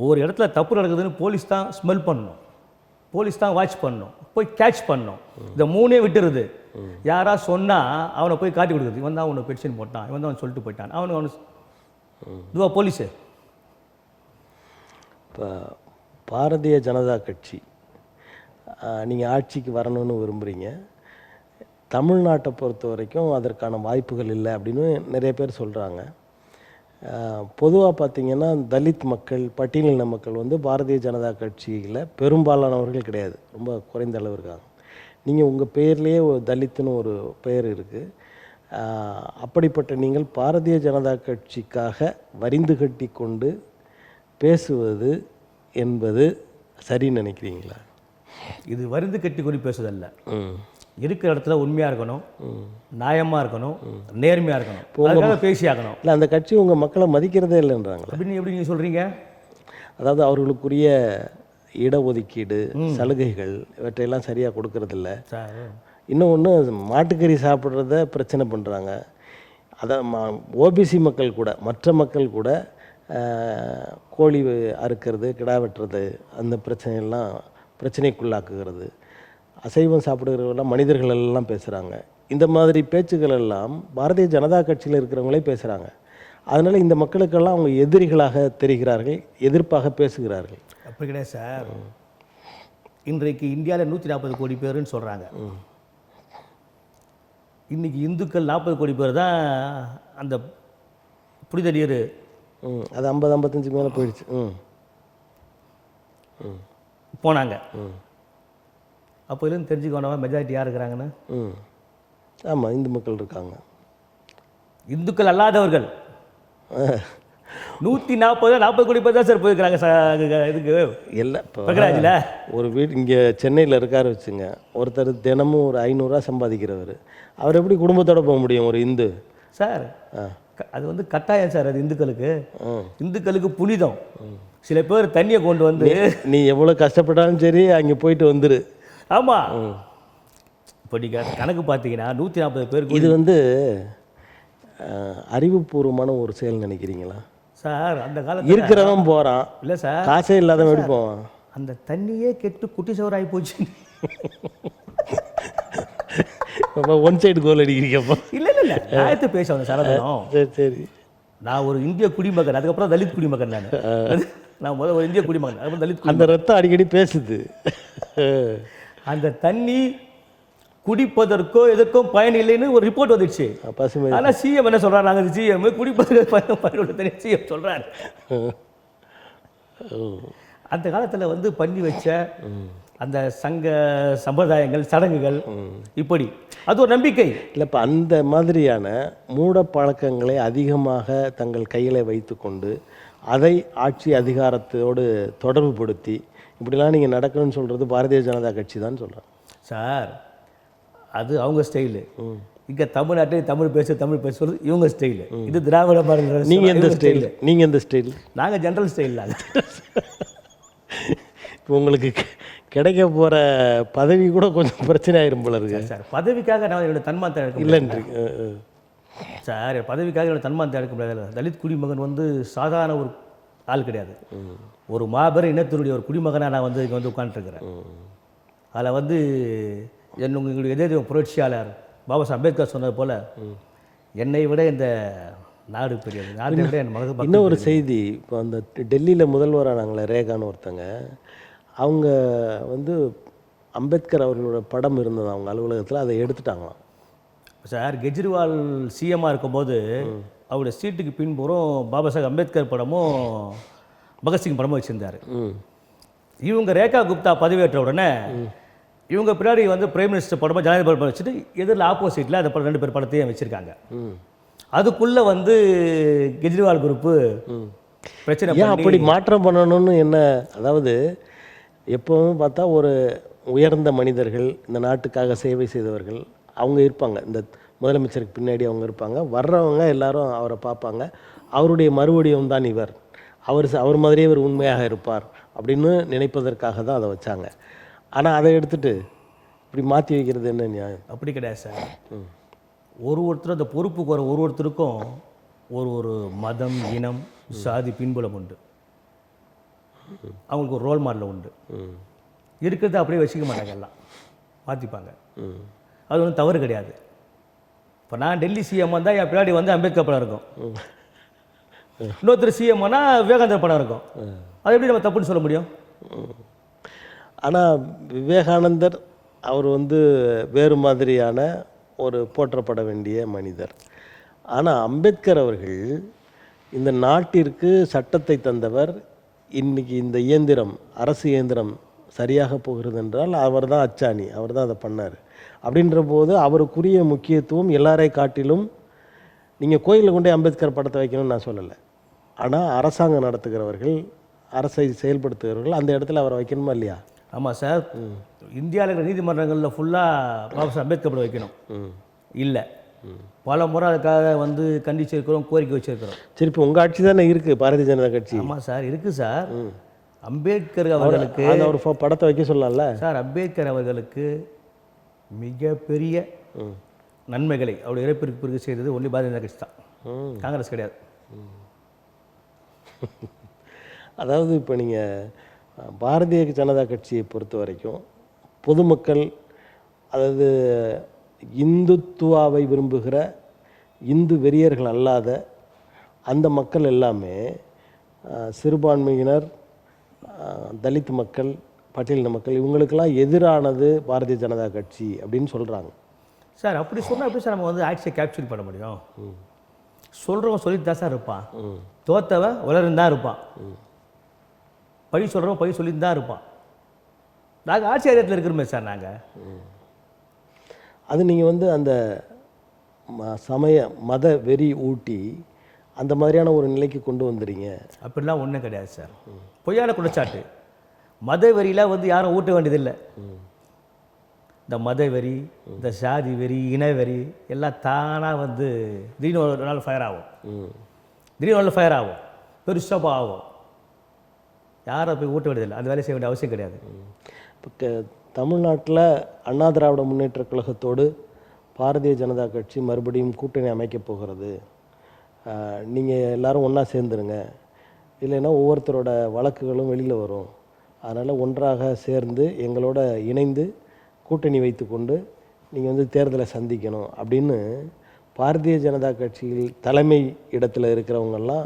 ஒரு இடத்துல தப்பு நடக்குதுன்னு போலீஸ் தான் ஸ்மெல் பண்ணணும், போலீஸ் தான் வாட்ச் பண்ணணும், போய் கேட்ச் பண்ணணும். இந்த 3 விட்டுருது. யாரா சொன்னால் அவனை போய் காட்டி கொடுக்குறது, இவன் தான் அவனை பெட்டிஷன் போட்டான், இவன் தான் அவன் சொல்லிட்டு போயிட்டான், அவனு இதுவா போலீஸு. இப்போ பாரதிய ஜனதா கட்சி நீங்கள் ஆட்சிக்கு வரணும்னு விரும்புகிறீங்க. தமிழ்நாட்டை பொறுத்த வரைக்கும் அதற்கான வாய்ப்புகள் இல்லை அப்படின்னு நிறைய பேர் சொல்கிறாங்க. பொதுவாக பார்த்திங்கன்னா தலித் மக்கள், பட்டியலின மக்கள் பாரதிய ஜனதா கட்சியில் பெரும்பாலானவர்கள் கிடையாது, ரொம்ப குறைந்த அளவு இருக்காங்க. நீங்கள் உங்கள் பெயர்லேயே ஒரு தலித்துன்னு ஒரு பெயர் இருக்குது. அப்படிப்பட்ட நீங்கள் பாரதிய ஜனதா கட்சிக்காக வரிந்து கட்டி கொண்டு பேசுவது என்பது சரின்னு நினைக்கிறீங்களா? இது வரிந்து கட்டி கொண்டு பேசுவதல்ல. இருக்கிற இடத்துல உண்மையாக இருக்கணும், நியாயமாக இருக்கணும், நேர்மையாக இருக்கணும், பேசியாகணும். இல்லை, அந்த கட்சி உங்கள் மக்களை மதிக்கிறதே இல்லைன்றாங்களா? அப்படின்னு எப்படி நீங்கள் சொல்கிறீங்க? அதாவது அவர்களுக்குரிய இடஒதுக்கீடு, சலுகைகள் இவற்றையெல்லாம் சரியாக கொடுக்கறதில்ல. இன்னொன்று மாட்டுக்கறி சாப்பிட்றத பிரச்சனை பண்ணுறாங்க. அதான் ஓபிசி மக்கள் கூட, மற்ற மக்கள் கூட கோழி அறுக்கிறது, கிடா வெட்டுறது, அந்த பிரச்சனைக்குள்ளாக்குகிறது. அசைவம் சாப்பிடுகிறவங்களாம் மனிதர்கள் எல்லாம் பேசுகிறாங்க. இந்த மாதிரி பேச்சுக்கள் எல்லாம் பாரதிய ஜனதா கட்சியில் இருக்கிறவங்களே பேசுகிறாங்க. அதனால் இந்த மக்களுக்கெல்லாம் அவங்க எதிரிகளாக தெரிகிறார்கள், எதிர்ப்பாக பேசுகிறார்கள். அப்படி கிடையாது சார். இன்றைக்கு இந்தியாவில் 140 கோடி பேருன்னு சொல்கிறாங்க. இன்றைக்கி இந்துக்கள் 40 கோடி பேர் தான் அந்த புனித நீர். அது 50-55 மேலே போயிடுச்சு. போனாங்க. அப்போ இதுலேருந்து தெரிஞ்சுக்கணும் மெஜாரிட்டி யார் இருக்கிறாங்கன்னு. ஆமாம், இந்து மக்கள் இருக்காங்க. இந்துக்கள் அல்லாதவர்கள் 140 கோடி பேர் தான் சார் போயிருக்கிறாங்க இதுக்கு. எல்லாம் இப்போ பிரகராஜில் ஒரு வீடு இங்கே சென்னையில் இருக்காரு வச்சுங்க, ஒருத்தர் தினமும் ஒரு 500 ரூபா சம்பாதிக்கிறவர், அவர் எப்படி குடும்பத்தோடு போக முடியும் ஒரு இந்து சார்? அது வந்து கட்டாயம் சார். அது இந்துக்களுக்கு புனிதம். சில பேர் தண்ணியை கொண்டு வந்து நீ எவ்வளோ கஷ்டப்பட்டாலும் சரி அங்கே போயிட்டு வந்துரு. ஆமாம். இப்போ நீங்கள் கணக்கு பார்த்தீங்கன்னா 140 பேருக்கு இது வந்து அறிவுபூர்வமான ஒரு செயல் நினைக்கிறீங்களா சார்? அந்த காலத்தில் இருக்கிறவன் போகிறான், இல்லை சார், காசே இல்லாதவன் எப்படி போவான்? அந்த தண்ணியே கெட்டு குட்டி சவராகி போச்சு. ஒன் சைடு கோல் அடிக்கிறீங்கப்பா. இல்லை இல்லை இல்லை, ஆயத்து பேச சரதனம். சரி சரி. நான் ஒரு இந்திய குடிமகன், அதுக்கப்புறம் தலித் குடிமகன். நான் முதல்ல ஒரு இந்திய குடிமகன், அதுக்கப்புறம் தலித். அந்த ரத்தம் அடிக்கடி பேசுது. அந்த தண்ணி குடிப்பதற்கோ எதற்கும் பயன் இல்லைன்னு ஒரு ரிப்போர்ட் வந்துடுச்சு. பசுமை. ஆனால் சிஎம் என்ன சொல்கிறார்? நாங்கள் சிஎம் குடிப்பதற்கு பயனுள்ள தண்ணி சிஎம் சொல்கிறார். அந்த காலத்தில் வந்து பண்ணி வச்ச அந்த சங்க சம்பிரதாயங்கள், சடங்குகள், இப்படி அது ஒரு நம்பிக்கை இல்லை. இப்போ அந்த மாதிரியான மூட பழக்கங்களை அதிகமாக தங்கள் கையில் வைத்து கொண்டு அதை ஆட்சி அதிகாரத்தோடு தொடர்பு படுத்தி இப்படிலாம் நீங்கள் நடக்கணும்னு சொல்கிறது பாரதிய ஜனதா கட்சி தான் சொல்கிறேன் சார். அது அவங்க ஸ்டைலு. இங்கே தமிழ்நாட்டில் தமிழ் பேச சொல்கிறது இவங்க ஸ்டைலு. இது திராவிட மாடல். நீங்கள் எந்த ஸ்டைல்? நீங்கள் எந்த ஸ்டைல்? நாங்கள் ஜென்ரல் ஸ்டைல். இப்போ உங்களுக்கு கிடைக்க போகிற பதவி கூட கொஞ்சம் பிரச்சனை ஆயிரும் போல இருக்கு சார். பதவிக்காக நான் என்னோட தன்மானத்தை எடுக்க இல்லைன்றி சார். பதவிக்காக என்னோட தன்மானத்தை எடுக்க முடியாது. தலித் குடிமகன் வந்து சாதாரண ஒரு ஆள் கிடையாது. ஒரு மாபெரும் இனத்தினுடைய ஒரு குடிமகனாக நான் வந்து இங்கே வந்து உட்காந்துருக்கிறேன். அதில் வந்து எங்களுடைய எதிர் புரட்சியாளர் பாபா சாஹேப் அம்பேத்கர் சொன்னது போல் என்னை விட இந்த நாடு பெரியது, நாட்டை விட என் மகன். இன்னும் ஒரு செய்தி, இப்போ அந்த டெல்லியில் முதல்வரானாங்களே ரேகான்னு ஒருத்தங்க, அவங்க வந்து அம்பேத்கர் அவர்களோட படம் இருந்தது அவங்க அலுவலகத்தில், அதை எடுத்துட்டாங்களாம் சார். கெஜ்ரிவால் சிஎம்மாக இருக்கும்போது அவருடைய சீட்டுக்கு பின்புறம் பாபா சாஹேப் அம்பேத்கர் படமும் பகத்சிங் படமும் வச்சுருந்தார். இவங்க ரேகா குப்தா பதவியேற்ற உடனே இவங்க பின்னாடி வந்து பிரைம் மினிஸ்டர் படமாக ஜனாதிபதி படம் வச்சுட்டு எதிரில் ஆப்போசிட்டில் அந்த படம் 2 பேர் படத்தையும் வச்சுருக்காங்க. அதுக்குள்ளே வந்து கெஜ்ரிவால் குரூப்பு பிரச்சனை ஏன் அப்படி மாற்றம் பண்ணணும்னு என்ன? அதாவது எப்போவும் பார்த்தா ஒரு உயர்ந்த மனிதர்கள், இந்த நாட்டுக்காக சேவை செய்தவர்கள் அவங்க இருப்பாங்க, இந்த முதலமைச்சருக்கு பின்னாடி அவங்க இருப்பாங்க. வர்றவங்க எல்லாரும் அவரை பார்ப்பாங்க, அவருடைய மறுபடியும் தான் இவர், அவர் மாதிரியே இவர் உண்மையாக இருப்பார் அப்படின்னு நினைப்பதற்காக தான் அதை வச்சாங்க. ஆனால் அதை எடுத்துட்டு இப்படி மாற்றி வைக்கிறது என்ன நியாயம்? அப்படி கிடையாது சார். ஒருத்தரும் அந்த பொறுப்புக்கு வர ஒருத்தருக்கும் ஒரு மதம், இனம், சாதி பின்புலம் உண்டு. அவங்களுக்கு ஒரு ரோல் மாடல் உண்டு. இருக்கிறத அப்படியே வச்சுக்க மாட்டாங்க, எல்லாம் மாற்றிப்பாங்க. அது ஒன்றும் தவறு கிடையாது. இப்போ நான் டெல்லி சிஎம் வந்தால் என் பின்னாடி வந்து அம்பேத்கர் படம் இருக்கும், இன்னொருத்தர் சிஎம் ஆனால் விவேகானந்தர் படம் இருக்கும். அது எப்படி நம்ம தப்புன்னு சொல்ல முடியும்? ஆனால் விவேகானந்தர் அவர் வந்து வேறு மாதிரியான ஒரு போற்றப்பட வேண்டிய மனிதர். ஆனால் அம்பேத்கர் அவர்கள் இந்த நாட்டிற்கு சட்டத்தை தந்தவர். இன்றைக்கி இந்த இயந்திரம், அரசு இயந்திரம் சரியாக போகிறது என்றால் அவர் தான் அச்சாணி, அவர் தான் அதை பண்ணார். அப்படின்ற போது அவருக்குரிய முக்கியத்துவம் எல்லாரை காட்டிலும். நீங்கள் கோயிலில் கொண்டே அம்பேத்கர் படத்தை வைக்கணும்னு நான் சொல்லலை, ஆனால் அரசாங்கம் நடத்துகிறவர்கள், அரசை செயல்படுத்துகிறவர்கள் அந்த இடத்துல அவரை வைக்கணுமா இல்லையா? ஆமாம் சார். இந்தியாவில் இருக்கிற நீதிமன்றங்களில் ஃபுல்லாக பாபா சாஹேப் அம்பேத்கர் படம் வைக்கணும் இல்லை, பல முறை அதுக்காக வந்து கண்டிச்சிருக்கிறோம், கோரிக்கை வச்சிருக்கிறோம். சரி, இப்போ உங்கள் ஆட்சி தானே இருக்குது, பாரதிய ஜனதா கட்சி. ஆமாம் சார், இருக்குது சார். அம்பேத்கர் அவர்களுக்கு ஒரு படத்தை வைக்க சொல்லலாம்ல சார். அம்பேத்கர் அவர்களுக்கு மிகப்பெரிய நன்மைகளை அவருடைய இறப்பிற்கு பிறகு செய்தது ஒன்லி பாரதிய ஜனதா கட்சி தான், காங்கிரஸ் கிடையாது. அதாவது இப்போ நீங்கள் பாரதிய ஜனதா கட்சியை பொறுத்த வரைக்கும் பொதுமக்கள், அதாவது இந்துத்துவாவை விரும்புகிற இந்து வெறியர்கள் அல்லாத அந்த மக்கள் எல்லாமே சிறுபான்மையினர், தலித் மக்கள், பட்டியலின மக்கள் இவங்களுக்கெல்லாம் எதிரானது பாரதிய ஜனதா கட்சி அப்படின்னு சொல்கிறாங்க. சார் அப்படி சொன்னால் எப்படி சார் நம்ம வந்து ஆட்சியை கேப்சர் பண்ண முடியும்? சொல்கிறவன் சொல்லிட்டு தான் சார் இருப்பான், தோத்தவன் உலர்ந்து தான் இருப்பான், பழி சொல்கிறவன் பழி சொல்லிட்டு தான் இருப்பான். நாங்கள் ஆட்சி அதிகாரத்தில் இருக்கிறோமே சார். நாங்கள் அது நீங்கள் வந்து அந்த சமய மத வெறி ஊட்டி அந்த மாதிரியான ஒரு நிலைக்கு கொண்டு வந்துடுறீங்க. அப்படிலாம் ஒன்றும் கிடையாது சார். பொய்யான குற்றச்சாட்டு. மத வெறியெலாம் வந்து யாரும் ஊட்ட வேண்டியதில்லை. இந்த மத வெறி, இந்த சாதி வெறி, இனவெறி எல்லாம் தானாக வந்து திடீர்னு ஒரு நாள் ஃபயர் ஆகும், திடீர்னு ஒரு ஃபயர் ஆகும், பெருசாக ஆகும். யாரை போய் ஊட்ட வேண்டியதில்லை, அந்த வேலையை செய்ய வேண்டிய அவசியம் கிடையாது. இப்போ தமிழ்நாட்டில் அண்ணா திராவிட முன்னேற்ற கழகத்தோடு பாரதிய ஜனதா கட்சி மறுபடியும் கூட்டணி அமைக்கப் போகிறது, நீங்கள் எல்லோரும் ஒன்றா சேர்ந்துருங்க, இல்லைன்னா ஒவ்வொருத்தரோட வழக்குகளும் வெளியில் வரும், அதனால் ஒன்றாக சேர்ந்து எங்களோட இணைந்து கூட்டணி வைத்து கொண்டு நீங்கள் வந்து தேர்தலை சந்திக்கணும் அப்படின்னு பாரதிய ஜனதா கட்சியில் தலைமை இடத்துல இருக்கிறவங்கெல்லாம்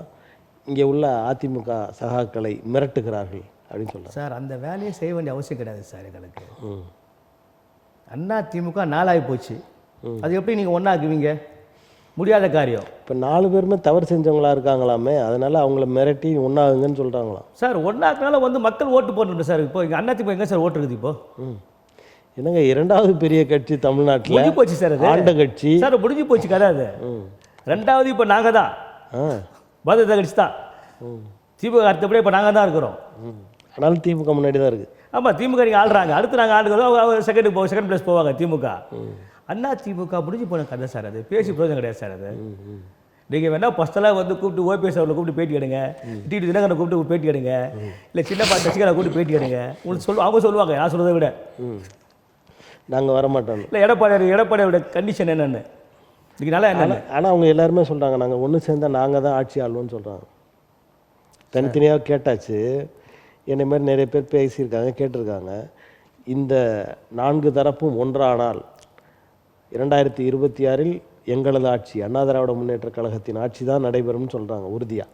இங்கே உள்ள அதிமுக சகாக்களை மிரட்டுகிறார்கள் அப்படின்னு சொல்கிறார். சார் அந்த வேலையை செய்ய வேண்டிய அவசியம் கிடையாது சார் எங்களுக்கு. அண்ணா திமுக நாளாகி போச்சு, அது எப்படி நீங்கள் ஒன்றாக்குவீங்க? முடியாத காரியம். இப்போ 4 பேருமே தவறு செஞ்சவங்களா இருக்காங்களாமே, அதனால் அவங்கள மிரட்டி ஒன்றாகுங்கன்னு சொல்கிறாங்களாம். சார் ஒன்றாக்குனால வந்து மக்கள் ஓட்டு போட்டுருங்க சார். இப்போ இங்கே அண்ணா திமுக எங்கே சார் ஓட்டு இருக்குது? இப்போ என்னங்க 2வது பெரிய கட்சி தமிழ்நாட்டில் முடிஞ்சு போச்சு சார். அது ஆண்ட கட்சி சார், முடிஞ்சு போச்சு கதை. அது 2வது இப்போ நாங்கள் தான், பாரதிய ஜனதா கட்சி தான். திமுக அடுத்தபடியே இப்போ நாங்கள் தான் இருக்கிறோம். ஆனாலும் திமுக முன்னாடி தான் இருக்குது. ஆமாம், திமுக நீங்கள் ஆள்றாங்க, அடுத்து நாங்கள் ஆளுகிறோம், செகண்ட் பிளேஸ் போவாங்க திமுக. அண்ணா திமுக முடிஞ்சு போன கதை சார். அது பேசி பிரயோஜனம் கிடையாது சார். அது நீங்கள் வேணால் ஃபஸ்ட்டெல்லாம் வந்து கூப்பிட்டு ஓபிஎஸ் அவர்களை கூப்பிட்டு பேட்டி எடுங்க, டிடி தினகரனை கூப்பிட்டு பேட்டி எடுங்க, இல்லை சின்னப்பா சசிகலா கூப்பிட்டு பேட்டி எடுங்க. உங்களுக்கு அவங்க சொல்லுவாங்க, நான் சொல்கிறத விட. நாங்கள் வரமாட்டோம். இல்லை எடப்பாடியோட கண்டிஷன் என்னென்னு இதுக்குனால என்ன? ஆனால் அவங்க எல்லாருமே சொல்கிறாங்க, நாங்கள் ஒன்று சேர்ந்தால் நாங்கள் தான் ஆட்சி ஆளுவோன்னு சொல்கிறாங்க. தனித்தனியாக கேட்டாச்சு. என்னை மாதிரி நிறைய பேர் பேசியிருக்காங்க, கேட்டிருக்காங்க. இந்த 4 தரப்பும் ஒன்றானால் 2026 எங்களது ஆட்சி, அண்ணா திராவிட முன்னேற்ற கழகத்தின் ஆட்சி தான் நடைபெறும்னு சொல்கிறாங்க உறுதியாக.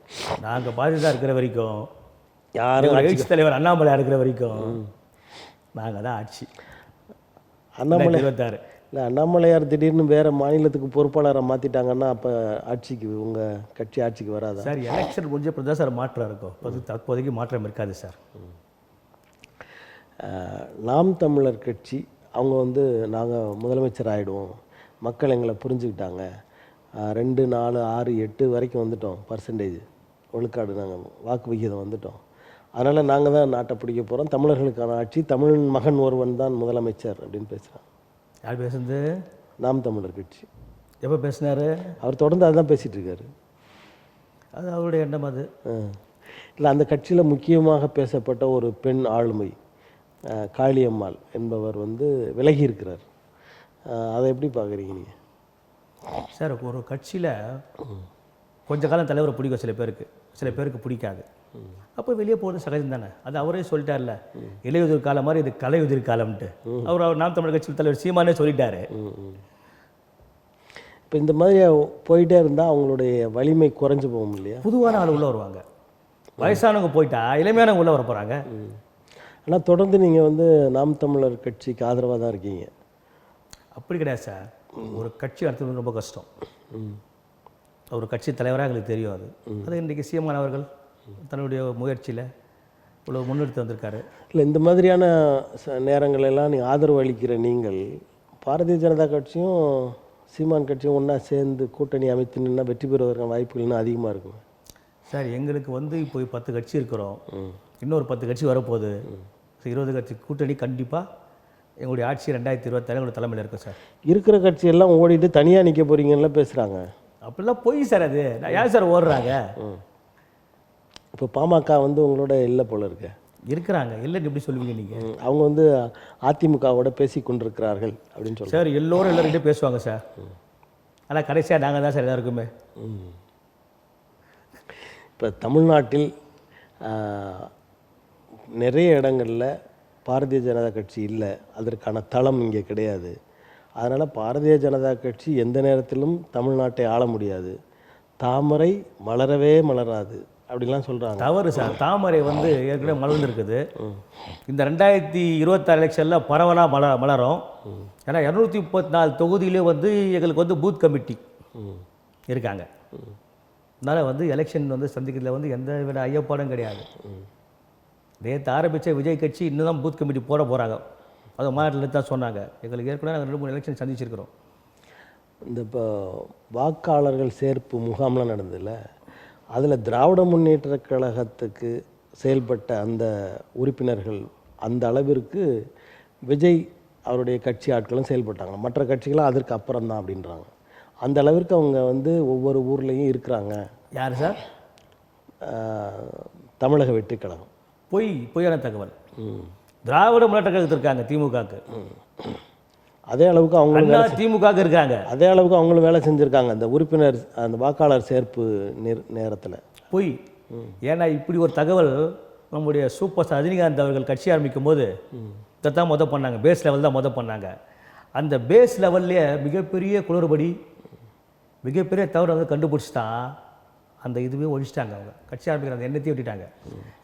நாங்கள் பாதிதாக இருக்கிற வரைக்கும், யாரும் ஆட்சி தலைவர் அண்ணாமலை இருக்கிற வரைக்கும் நாங்கள் தான் ஆட்சி. அண்ணாமலை 26 இல்லை, அண்ணாமலையார் திடீர்னு வேறு மாநிலத்துக்கு பொறுப்பாளரை மாற்றிட்டாங்கன்னா அப்போ ஆட்சிக்கு உங்கள் கட்சி ஆட்சிக்கு வராதா சார்? எலெக்ஷன் முடிஞ்ச தான் சார் மாற்றம் இருக்கும். தற்போதைக்கு மாற்றம் இருக்காது சார். நாம் தமிழர் கட்சி அவங்க வந்து நாங்கள் முதலமைச்சர் ஆகிடுவோம், மக்கள் எங்களை புரிஞ்சுக்கிட்டாங்க, 2, 4, 6, 8 வரைக்கும் வந்துட்டோம், பர்சன்டேஜ் ஒழுக்காடு நாங்கள் வாக்கு விகிதம் வந்துட்டோம், அதனால் நாங்கள் தான் நாட்டை பிடிக்க போகிறோம், தமிழர்களுக்கான ஆட்சி, தமிழ் மகன் ஒருவன் தான் முதலமைச்சர் அப்படின்னு பேசுகிறாங்க. யார் பேசுறது? நாம் தமிழர் கட்சி. எப்போ பேசினார்? அவர் தொடர்ந்து அதுதான் பேசிகிட்டு இருக்காரு. அது அவருடைய எண்ணம். அது இல்லை, அந்த கட்சியில் முக்கியமாக பேசப்பட்ட ஒரு பெண் ஆளுமை காளியம்மாள் என்பவர் வந்து விலகி இருக்கிறார். அதை எப்படி பார்க்குறீங்க நீங்கள்? சார், ஒரு கட்சியில் கொஞ்ச காலம் தலைவரை பிடிக்கும், சில பேருக்கு பிடிக்காது. அப்போ வெளியே போகிறது சகஜம் தானே. அது அவரே சொல்லிட்டார்ல, இலையுதிர் காலம் மாதிரி இது கலையுதிர் காலம்ன்ட்டு. அவர் நாம் தமிழர் கட்சி தலைவர் சீமானே சொல்லிட்டாரு. இப்போ இந்த மாதிரி போயிட்டே இருந்தால் அவங்களுடைய வலிமை குறைஞ்சு போகும் இல்லையா? புதுவான ஆள் உள்ளே வருவாங்க, வயசானவங்க போயிட்டா இளமையானவங்க உள்ளே வர போகிறாங்க. ஆனால் தொடர்ந்து நீங்கள் வந்து நாம் தமிழர் கட்சிக்கு ஆதரவாக தான் இருக்கீங்க. அப்படி கிடையாது சார். ஒரு கட்சி நடத்துறது ரொம்ப கஷ்டம். ஒரு கட்சி தலைவராக எங்களுக்கு தெரியும். அது இன்றைக்கி சீமான் அவர்கள் தன்னுடைய முயற்சியில் இவ்வளோ முன்னெடுத்து வந்திருக்காரு. இல்லை, இந்த மாதிரியான நேரங்களெல்லாம் நீங்கள் ஆதரவு அளிக்கிற நீங்கள் பாரதிய ஜனதா கட்சியும் சீமான் கட்சியும் ஒன்றா சேர்ந்து கூட்டணி அமைத்து நின்னா வெற்றி பெறுவதற்கான வாய்ப்புகள் இன்னும் அதிகமாக இருக்கும் சார். எங்களுக்கு வந்து இப்போ 10 கட்சி இருக்கிறோம், இன்னொரு 10 கட்சி வரப்போகுது. 20 கட்சி கூட்டணி கண்டிப்பாக எங்களுடைய ஆட்சி 2026 எங்களுடைய தலைமையில் இருக்கும் சார். இருக்கிற கட்சியெல்லாம் ஓடிட்டு தனியாக நிற்க போகிறீங்கன்னு பேசுகிறாங்க. அப்படிலாம் போய் சார். அது யார் சார் ஓடுறாங்க? இப்போ பாமக வந்து உங்களோட இல்லை போல இருக்கு. இருக்கிறாங்க, இல்லைன்னு எப்படி சொல்லுவீங்க நீங்கள்? அவங்க வந்து அதிமுகவோட பேசி கொண்டிருக்கிறார்கள் அப்படின்னு சொல்கிறாங்க. சார் எல்லோரும் எல்லார்கிட்டையும் பேசுவாங்க சார், ஆனால் கடைசியாக நாங்கள் தான் சார் எல்லாருக்குமே. இப்போ தமிழ்நாட்டில் நிறைய இடங்களில் பாரதிய ஜனதா கட்சி இல்லை, அதற்கான தளம் இங்கே கிடையாது. அதனால் பாரதிய ஜனதா கட்சி எந்த நேரத்திலும் தமிழ்நாட்டை ஆள முடியாது, தாமரை மலரவே மலராது அப்படிலாம் சொல்கிறாங்க. தவறு சார். தாமரை வந்து ஏற்கனவே மலர்ந்துருக்குது. இந்த 2026 எலெக்ஷனில் பரவலாக மலரும். ஏன்னா 234 தொகுதியிலே வந்து எங்களுக்கு வந்து பூத் கமிட்டி இருக்காங்க. அதனால் வந்து எலெக்ஷன் வந்து சந்திக்கிறதுல வந்து எந்த வித ஐயப்பாடும் கிடையாது. நேற்று ஆரம்பித்த விஜய் கட்சி இன்னும் தான் பூத் கமிட்டி போட போகிறாங்க. அது மாநிலத்தில் தான் சொன்னாங்க. எங்களுக்கு ஏற்கனவே நாங்கள் 2-3 எலெக்ஷன் சந்திச்சிருக்கிறோம். இந்த இப்போ வாக்காளர்கள் சேர்ப்பு முகாம்லாம் நடந்ததில்ல, அதில் திராவிட முன்னேற்ற கழகத்துக்கு செயல்பட்ட அந்த உறுப்பினர்கள் அந்த அளவிற்கு விஜய் அவருடைய கட்சி ஆட்களும் செயல்பட்டாங்க. மற்ற கட்சிகளும் அதற்கு அப்புறம் தான் அப்படின்றாங்க. அந்த அளவிற்கு அவங்க வந்து ஒவ்வொரு ஊர்லேயும் இருக்கிறாங்க. யார் சார்? தமிழக வெற்றிக் கழகம். பொய்யான தகவல். திராவிட முன்னேற்ற கழகத்தில் இருக்காங்க திமுகவுக்கு. அதே அளவுக்கு அவங்களும் திமுகவுக்கு இருக்காங்க. அதே அளவுக்கு அவங்களும் வேலை செஞ்சுருக்காங்க அந்த உறுப்பினர் அந்த வாக்காளர் சேர்ப்பு நேரத்தில். பொய். ஏன்னா இப்படி ஒரு தகவல் நம்முடைய சூப்பர் ஸ்டார் ரஜினிகாந்த் அவர்கள் கட்சி ஆரம்பிக்கும் போது இதைத்தான் மொதல் பண்ணாங்க. பேஸ் லெவல் தான் மொதல் பண்ணாங்க. அந்த பேஸ் லெவல்லையே மிகப்பெரிய குளறுபடி, மிகப்பெரிய தவறு வந்து கண்டுபிடிச்சிட்டான். அந்த இதுவே ஒழிச்சிட்டாங்க. அவங்க கட்சி ஆரம்பிக்கிற அந்த எண்ணத்தையும் விட்டுட்டாங்க.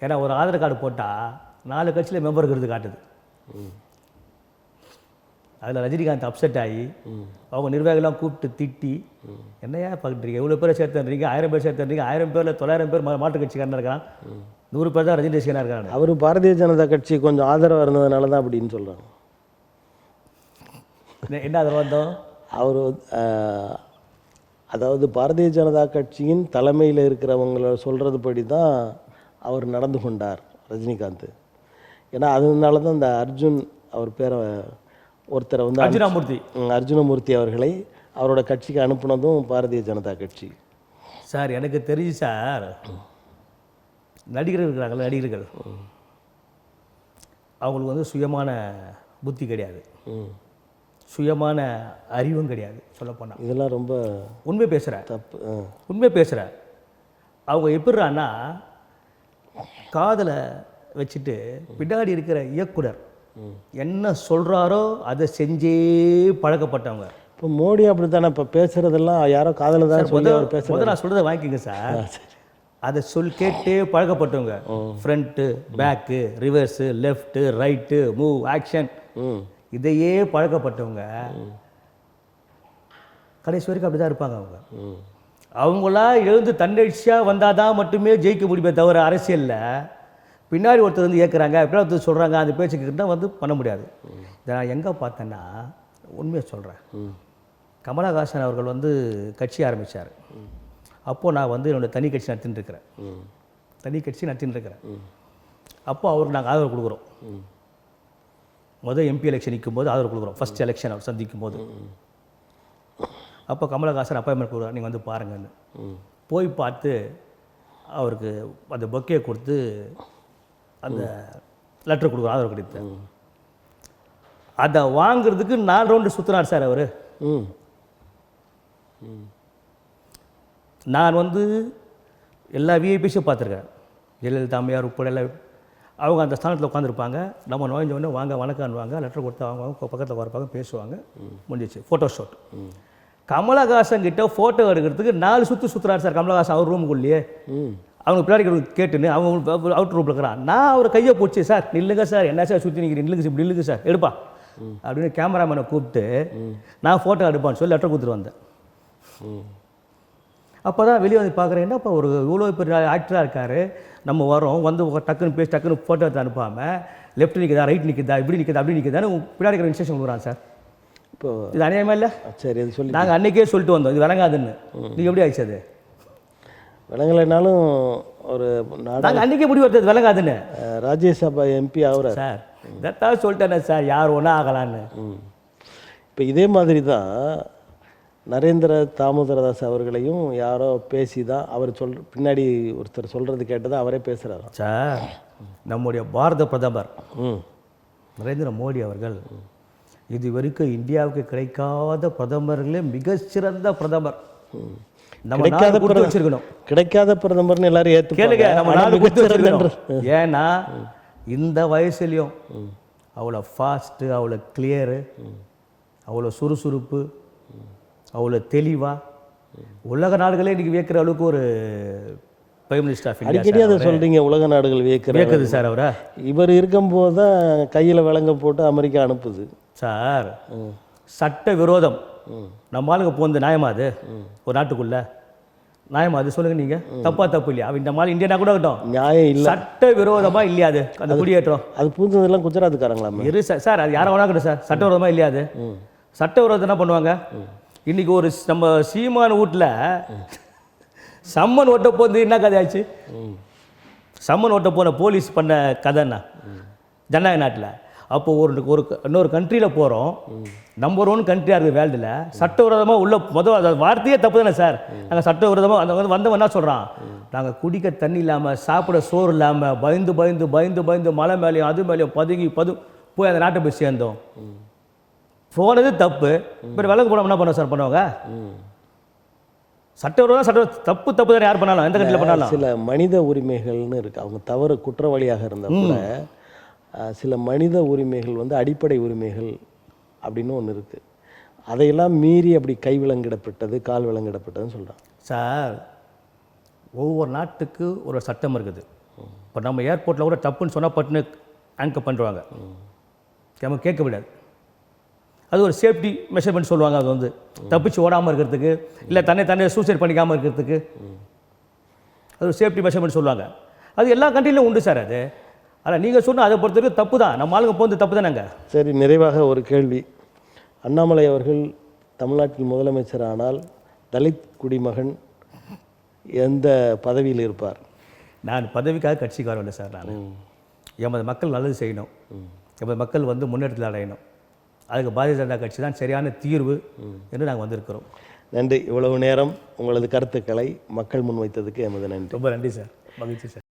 ஏன்னா ஒரு ஆதார் கார்டு போட்டால் 4 கட்சியில் மெம்பர் இருக்கிறது காட்டுது. அதில் ரஜினிகாந்த் அப்செட் ஆகி அவங்க நிர்வாகிகள்லாம் கூப்பிட்டு திட்டி, என்னையா பார்க்குறீங்க, எவ்வளோ பேரை சேர்த்துறீங்க, 1000 பேர் சேர்த்துறீங்க, 1000 பேரில் 900 பேர் மாற்று கட்சிக்காரனாக இருக்கான், 100 பேர் தான் ரஜினி ரசிகனாக இருக்காங்க. அவர் பாரதிய ஜனதா கட்சி கொஞ்சம் ஆதரவு இருந்ததுனால தான் அப்படின்னு சொல்கிறாங்க. என்ன ஆதரவு வந்தோம்? அவர் அதாவது பாரதிய ஜனதா கட்சியின் தலைமையில் இருக்கிறவங்கள சொல்கிறது படி தான் அவர் நடந்து கொண்டார் ரஜினிகாந்த். ஏன்னா அதனால தான் இந்த அர்ஜுன் அவர் பேரை ஒருத்தரை வந்து அர்ஜுனமூர்த்தி அவர்களை அவரோட கட்சிக்கு அனுப்புனதும் பாரதிய ஜனதா கட்சி. சார் எனக்கு தெரிஞ்சு சார், நடிகர்கள் இருக்கிறாங்கள, நடிகர்கள் அவங்களுக்கு வந்து சுயமான புத்தி கிடையாது, சுயமான அறிவும் கிடையாது. சொல்லப்போனால் இதெல்லாம் ரொம்ப உண்மை பேசுகிறேன், தப்பு. உண்மை பேசுகிறேன். அவங்க எப்படிறான்னா காதலை வச்சுட்டு பின்னாடி இருக்கிற இயக்குனர் என்ன சொல்கிறாரோ அதை செஞ்சே பழக்கப்பட்டவங்க. இப்போ மோடி அப்படி தானே இப்போ பேசுகிறதெல்லாம் யாரோ காதலை தான் சொல்லி அவர் பேசுகிறது. நான் சொல்கிறத வாங்கிக்கோங்க சார். அதை கேட்டே பழக்கப்பட்டவங்க. Front, back, reverse, left, right, move, action, இதையே பழக்கப்பட்டவங்க கடைசி வரைக்கும் அப்படி தான் இருப்பாங்க. அவங்களா எழுந்து தன்னெழுச்சியாக வந்தால் தான் மட்டுமே ஜெயிக்க முடியுமே தவிர அரசியலில் பின்னாடி ஒருத்தர் வந்து ஏற்கிறாங்க, பின்னாடி ஒருத்தர் சொல்கிறாங்க, அந்த பேச்சுக்கிட்ட தான் வந்து பண்ண முடியாது. இதை நான் எங்கே பார்த்தேன்னா, உண்மையை சொல்கிறேன், கமலஹாசன் அவர்கள் வந்து கட்சி ஆரம்பித்தார். அப்போது நான் வந்து என்னோடய தனி கட்சி நடத்தின்னு இருக்கிறேன். அப்போது அவருக்கு நாங்கள் ஆதரவு கொடுக்குறோம். முதல் எம்பி எலெக்ஷன் நிற்கும் போது ஆதரவு கொடுக்குறோம். ஃபஸ்ட் எலெக்ஷன் அவர் சந்திக்கும் போது அப்போ கமலஹாசன் அப்பாயின்மெண்ட் கொடுக்குறாரு, நீங்கள் வந்து பாருங்கன்னு. போய் பார்த்து அவருக்கு அந்த பொக்கையை கொடுத்து அந்த லெட்டர் கொடுக்குறோம், ஆதரவு கிடைத்து. அதை வாங்கிறதுக்கு 4 ரவுண்டு சுற்றினார் சார் அவர். நான் வந்து எல்லா விஐபிஸும் பார்த்துருக்கேன். ஜெயலலிதா அம்மையார் உட்பட எல்லாம் அவங்க அந்த ஸ்தானத்தில் உட்காந்துருப்பாங்க. நம்ம நுழைஞ்சோடனே வாங்க வணக்கம்வாங்க, லெட்டர் கொடுத்து அவங்க பக்கத்தில் வரப்பாங்க, பேசுவாங்க, முடிஞ்சிச்சு. Photo shoot. கமலஹாசன் கிட்ட ஃபோட்டோ எடுக்கிறதுக்கு 4 சுற்றுறாரு சார் கமலஹாசன் அவர் ரூமுக்குள்ளேயே. அவங்க பின்னாடி கேட்டுன்னு அவங்க அவுட் ரூமில் இருக்கிறான். நான் அவர் கையை பிடிச்சி, சார் நில்லுங்க சார், என்ன சார் சுற்றி நிற்கிறீங்க, நில்லுங்க சார் எடுப்பா அப்படின்னு கேமராமேனை கூப்பிட்டு நான் ஃபோட்டோ எடுப்பான்னு சொல்லி லெட்டர் கொடுத்துட்டு வந்தேன். அப்போ தான் வெளியே வந்து பார்க்குறேன், என்னப்பா ஒரு இவ்வளோ பெரிய ஆக்டராக இருக்கார், நம்ம வரோம் வந்து டக்குன்னு பேசி டக்குன்னு ஃபோட்டோ எடுத்து அனுப்பாமல் லெஃப்ட் நிற்குதா, ரைட் நிற்குதா, இப்படி நிற்குதா, அப்படி நிற்குதான்னு பின்னாடி இருக்கிற இன்ஸ்ட்ரக்ஷன் கொடுக்குறான் சார். இப்போ இது அநியாயமா இல்லை? சரி, அது சொல்லி நாங்கள் அன்றைக்கே சொல்லிட்டு வந்தோம் இது விளங்காதுன்னு. நீங்கள் எப்படி ஆயிடுச்சு? அது விளங்கலைனாலும் ஒரு நாங்கள் அன்றைக்கே முடிவு எடுத்தது விளங்காதுன்னு. ராஜ்யசபா எம்பி ஆகிற சார் இதைத்தான் சொல்லிட்டேனே சார், யார் ஒன்றா ஆகலான்னு. இப்போ இதே மாதிரி தான் நரேந்திர தாமோதரதாஸ் அவர்களையும் யாரோ பேசி தான் அவர் பின்னாடி ஒருத்தர் சொல்கிறது கேட்டதை அவரே பேசுகிறாராம் சார். நம்முடைய பாரத பிரதமர் ம் நரேந்திர மோடி அவர்கள் இது வரைக்கும் இந்தியாவுக்கு கிடைக்காத பிரதமர்களே மிகச்சிறந்த பிரதமர். நம்ம நாடு கொடுத்து வச்சிருக்கணும். கிடைக்காத பிரதமர்னு எல்லாரும் கேளுங்க, நம்ம நாடு கொடுத்து ஏற்றுப்பாங்க. வச்சிருக்கணும். ஏன்னா இந்த வயசுலையும் அவ்வளோ ஃபாஸ்ட்டு, அவ்வளோ கிளியரு, அவ்வளோ சுறுசுறுப்பு, அவ்வளோ தெளிவாக உலக நாடுகளே இன்னைக்கு வியக்கிற அளவுக்கு ஒரு பிரைம் மினிஸ்டர் ஆஃப் அடிக்கடி இந்தியா. அதை சொல்றீங்க, உலக நாடுகள் வியக்குது சார் அவரை. இவர் இருக்கும்போது தான் கையில் விலங்க போட்டு அமெரிக்கா அனுப்புது சார். சட்ட விரோதம் நம்ம ஆளுங்க போந்த நியாயமா அது? ஒரு நாட்டுக்குள்ள நியாயமா அது? சொல்லுங்க நீங்க. தப்பு இல்லையா? இந்த மாதிரி இந்தியனா கூட இருக்கட்டும், நியாயம் இல்லை. சட்ட விரோதமா இல்லையா அது அந்த குடியேற்றம்? அது பூந்ததெல்லாம் குஜராத்துக்காரங்களாமே. சார் அது யாரை வேணா இருக்கட்டும் சார், சட்ட விரோதமா இல்லையா அது? சட்ட விரோதம் என்ன பண்ணுவாங்க? இன்னைக்கு ஒரு நம்ம சீமான வீட்டில் சம்மன் ஓட்ட போது என்ன கதை ஆச்சு? சம்மன் ஓட்ட போன போலீஸ் பண்ண கதைன்னா ஜனநாயக நாட்டில். அப்போ ஒரு இன்னொரு கண்ட்ரியில் போகிறோம், நம்பர் 1 கண்ட்ரியாக இருக்குது வேர்ல்டில், சட்டவிரோதமாக உள்ள அந்த வார்த்தையே தப்பு தானே சார்? நாங்கள் சட்டவிரோதமாக அந்த வந்தவன் என்ன சொல்கிறான், நாங்கள் குடிக்க தண்ணி இல்லாமல், சாப்பிட சோறு இல்லாமல், பயந்து பயந்து பயந்து பயந்து மலை மேலேயும் அது மேலேயும் பதுங்கி போய் அந்த நாட்டை போய் சேர்ந்தோம். போனது தப்பு, இப்போ விலங்கு போனோம் என்ன பண்ண சார் பண்ணுவாங்க? சட்டவிரோதம் தப்பு தானே, யார் பண்ணாலும், எந்த கண்ட்ரியில் பண்ணாலும். சில மனித உரிமைகள்னு இருக்குது. அவங்க தவறு குற்றவாளியாக இருந்தால் கூட சில மனித உரிமைகள் வந்து அடிப்படை உரிமைகள் அப்படின்னு ஒன்று இருக்குது. அதையெல்லாம் மீறி அப்படி கை விலங்கிடப்பட்டது, கால் விலங்கிடப்பட்டதுன்னு சொல்கிறாங்க சார். ஒவ்வொரு நாட்டுக்கு ஒரு சட்டம் இருக்குது. இப்போ நம்ம ஏர்போர்ட்டில் கூட தப்புன்னு சொன்னால் பட்டுன்னு ஆங்கர் பண்ணுறாங்க, நம்ம கேட்க விடாது. அது ஒரு சேஃப்டி மெஷர்மெண்ட் சொல்லுவாங்க. அது வந்து தப்பிச்சு ஓடாமல் இருக்கிறதுக்கு, இல்லை தன்னை சூசைட் பண்ணிக்காமல் இருக்கிறதுக்கு அது ஒரு சேஃப்டி மெஷர்மெண்ட் சொல்லுவாங்க. அது எல்லா கண்ட்ரிலையும் உண்டு சார். அது ஆனால் நீங்கள் சொன்ன அதை பொறுத்தவரைக்கும் தப்பு தான். நம்ம ஆளுங்க போகிறது தப்பு தானேங்க. சரி, நிறைவாக ஒரு கேள்வி. அண்ணாமலை அவர்கள் தமிழ்நாட்டில் முதலமைச்சர் ஆனால் தலித் குடிமகன் எந்த பதவியில் இருப்பார்? நான் பதவிக்காக கட்சிக்கு வரவில்லை சார். நான் எமது மக்கள் நல்லது செய்யணும், எமது மக்கள் வந்து முன்னேற்றத்தில் அடையணும். அதுக்கு பாரதிய ஜனதா கட்சி தான் சரியான தீர்வு என்று நாங்கள் வந்திருக்கிறோம். நன்றி. இவ்வளவு நேரம் உங்களது கருத்துக்களை மக்கள் முன்வைத்ததுக்கு எமது நன்றி. ரொம்ப நன்றி சார். மகிழ்ச்சி சார்.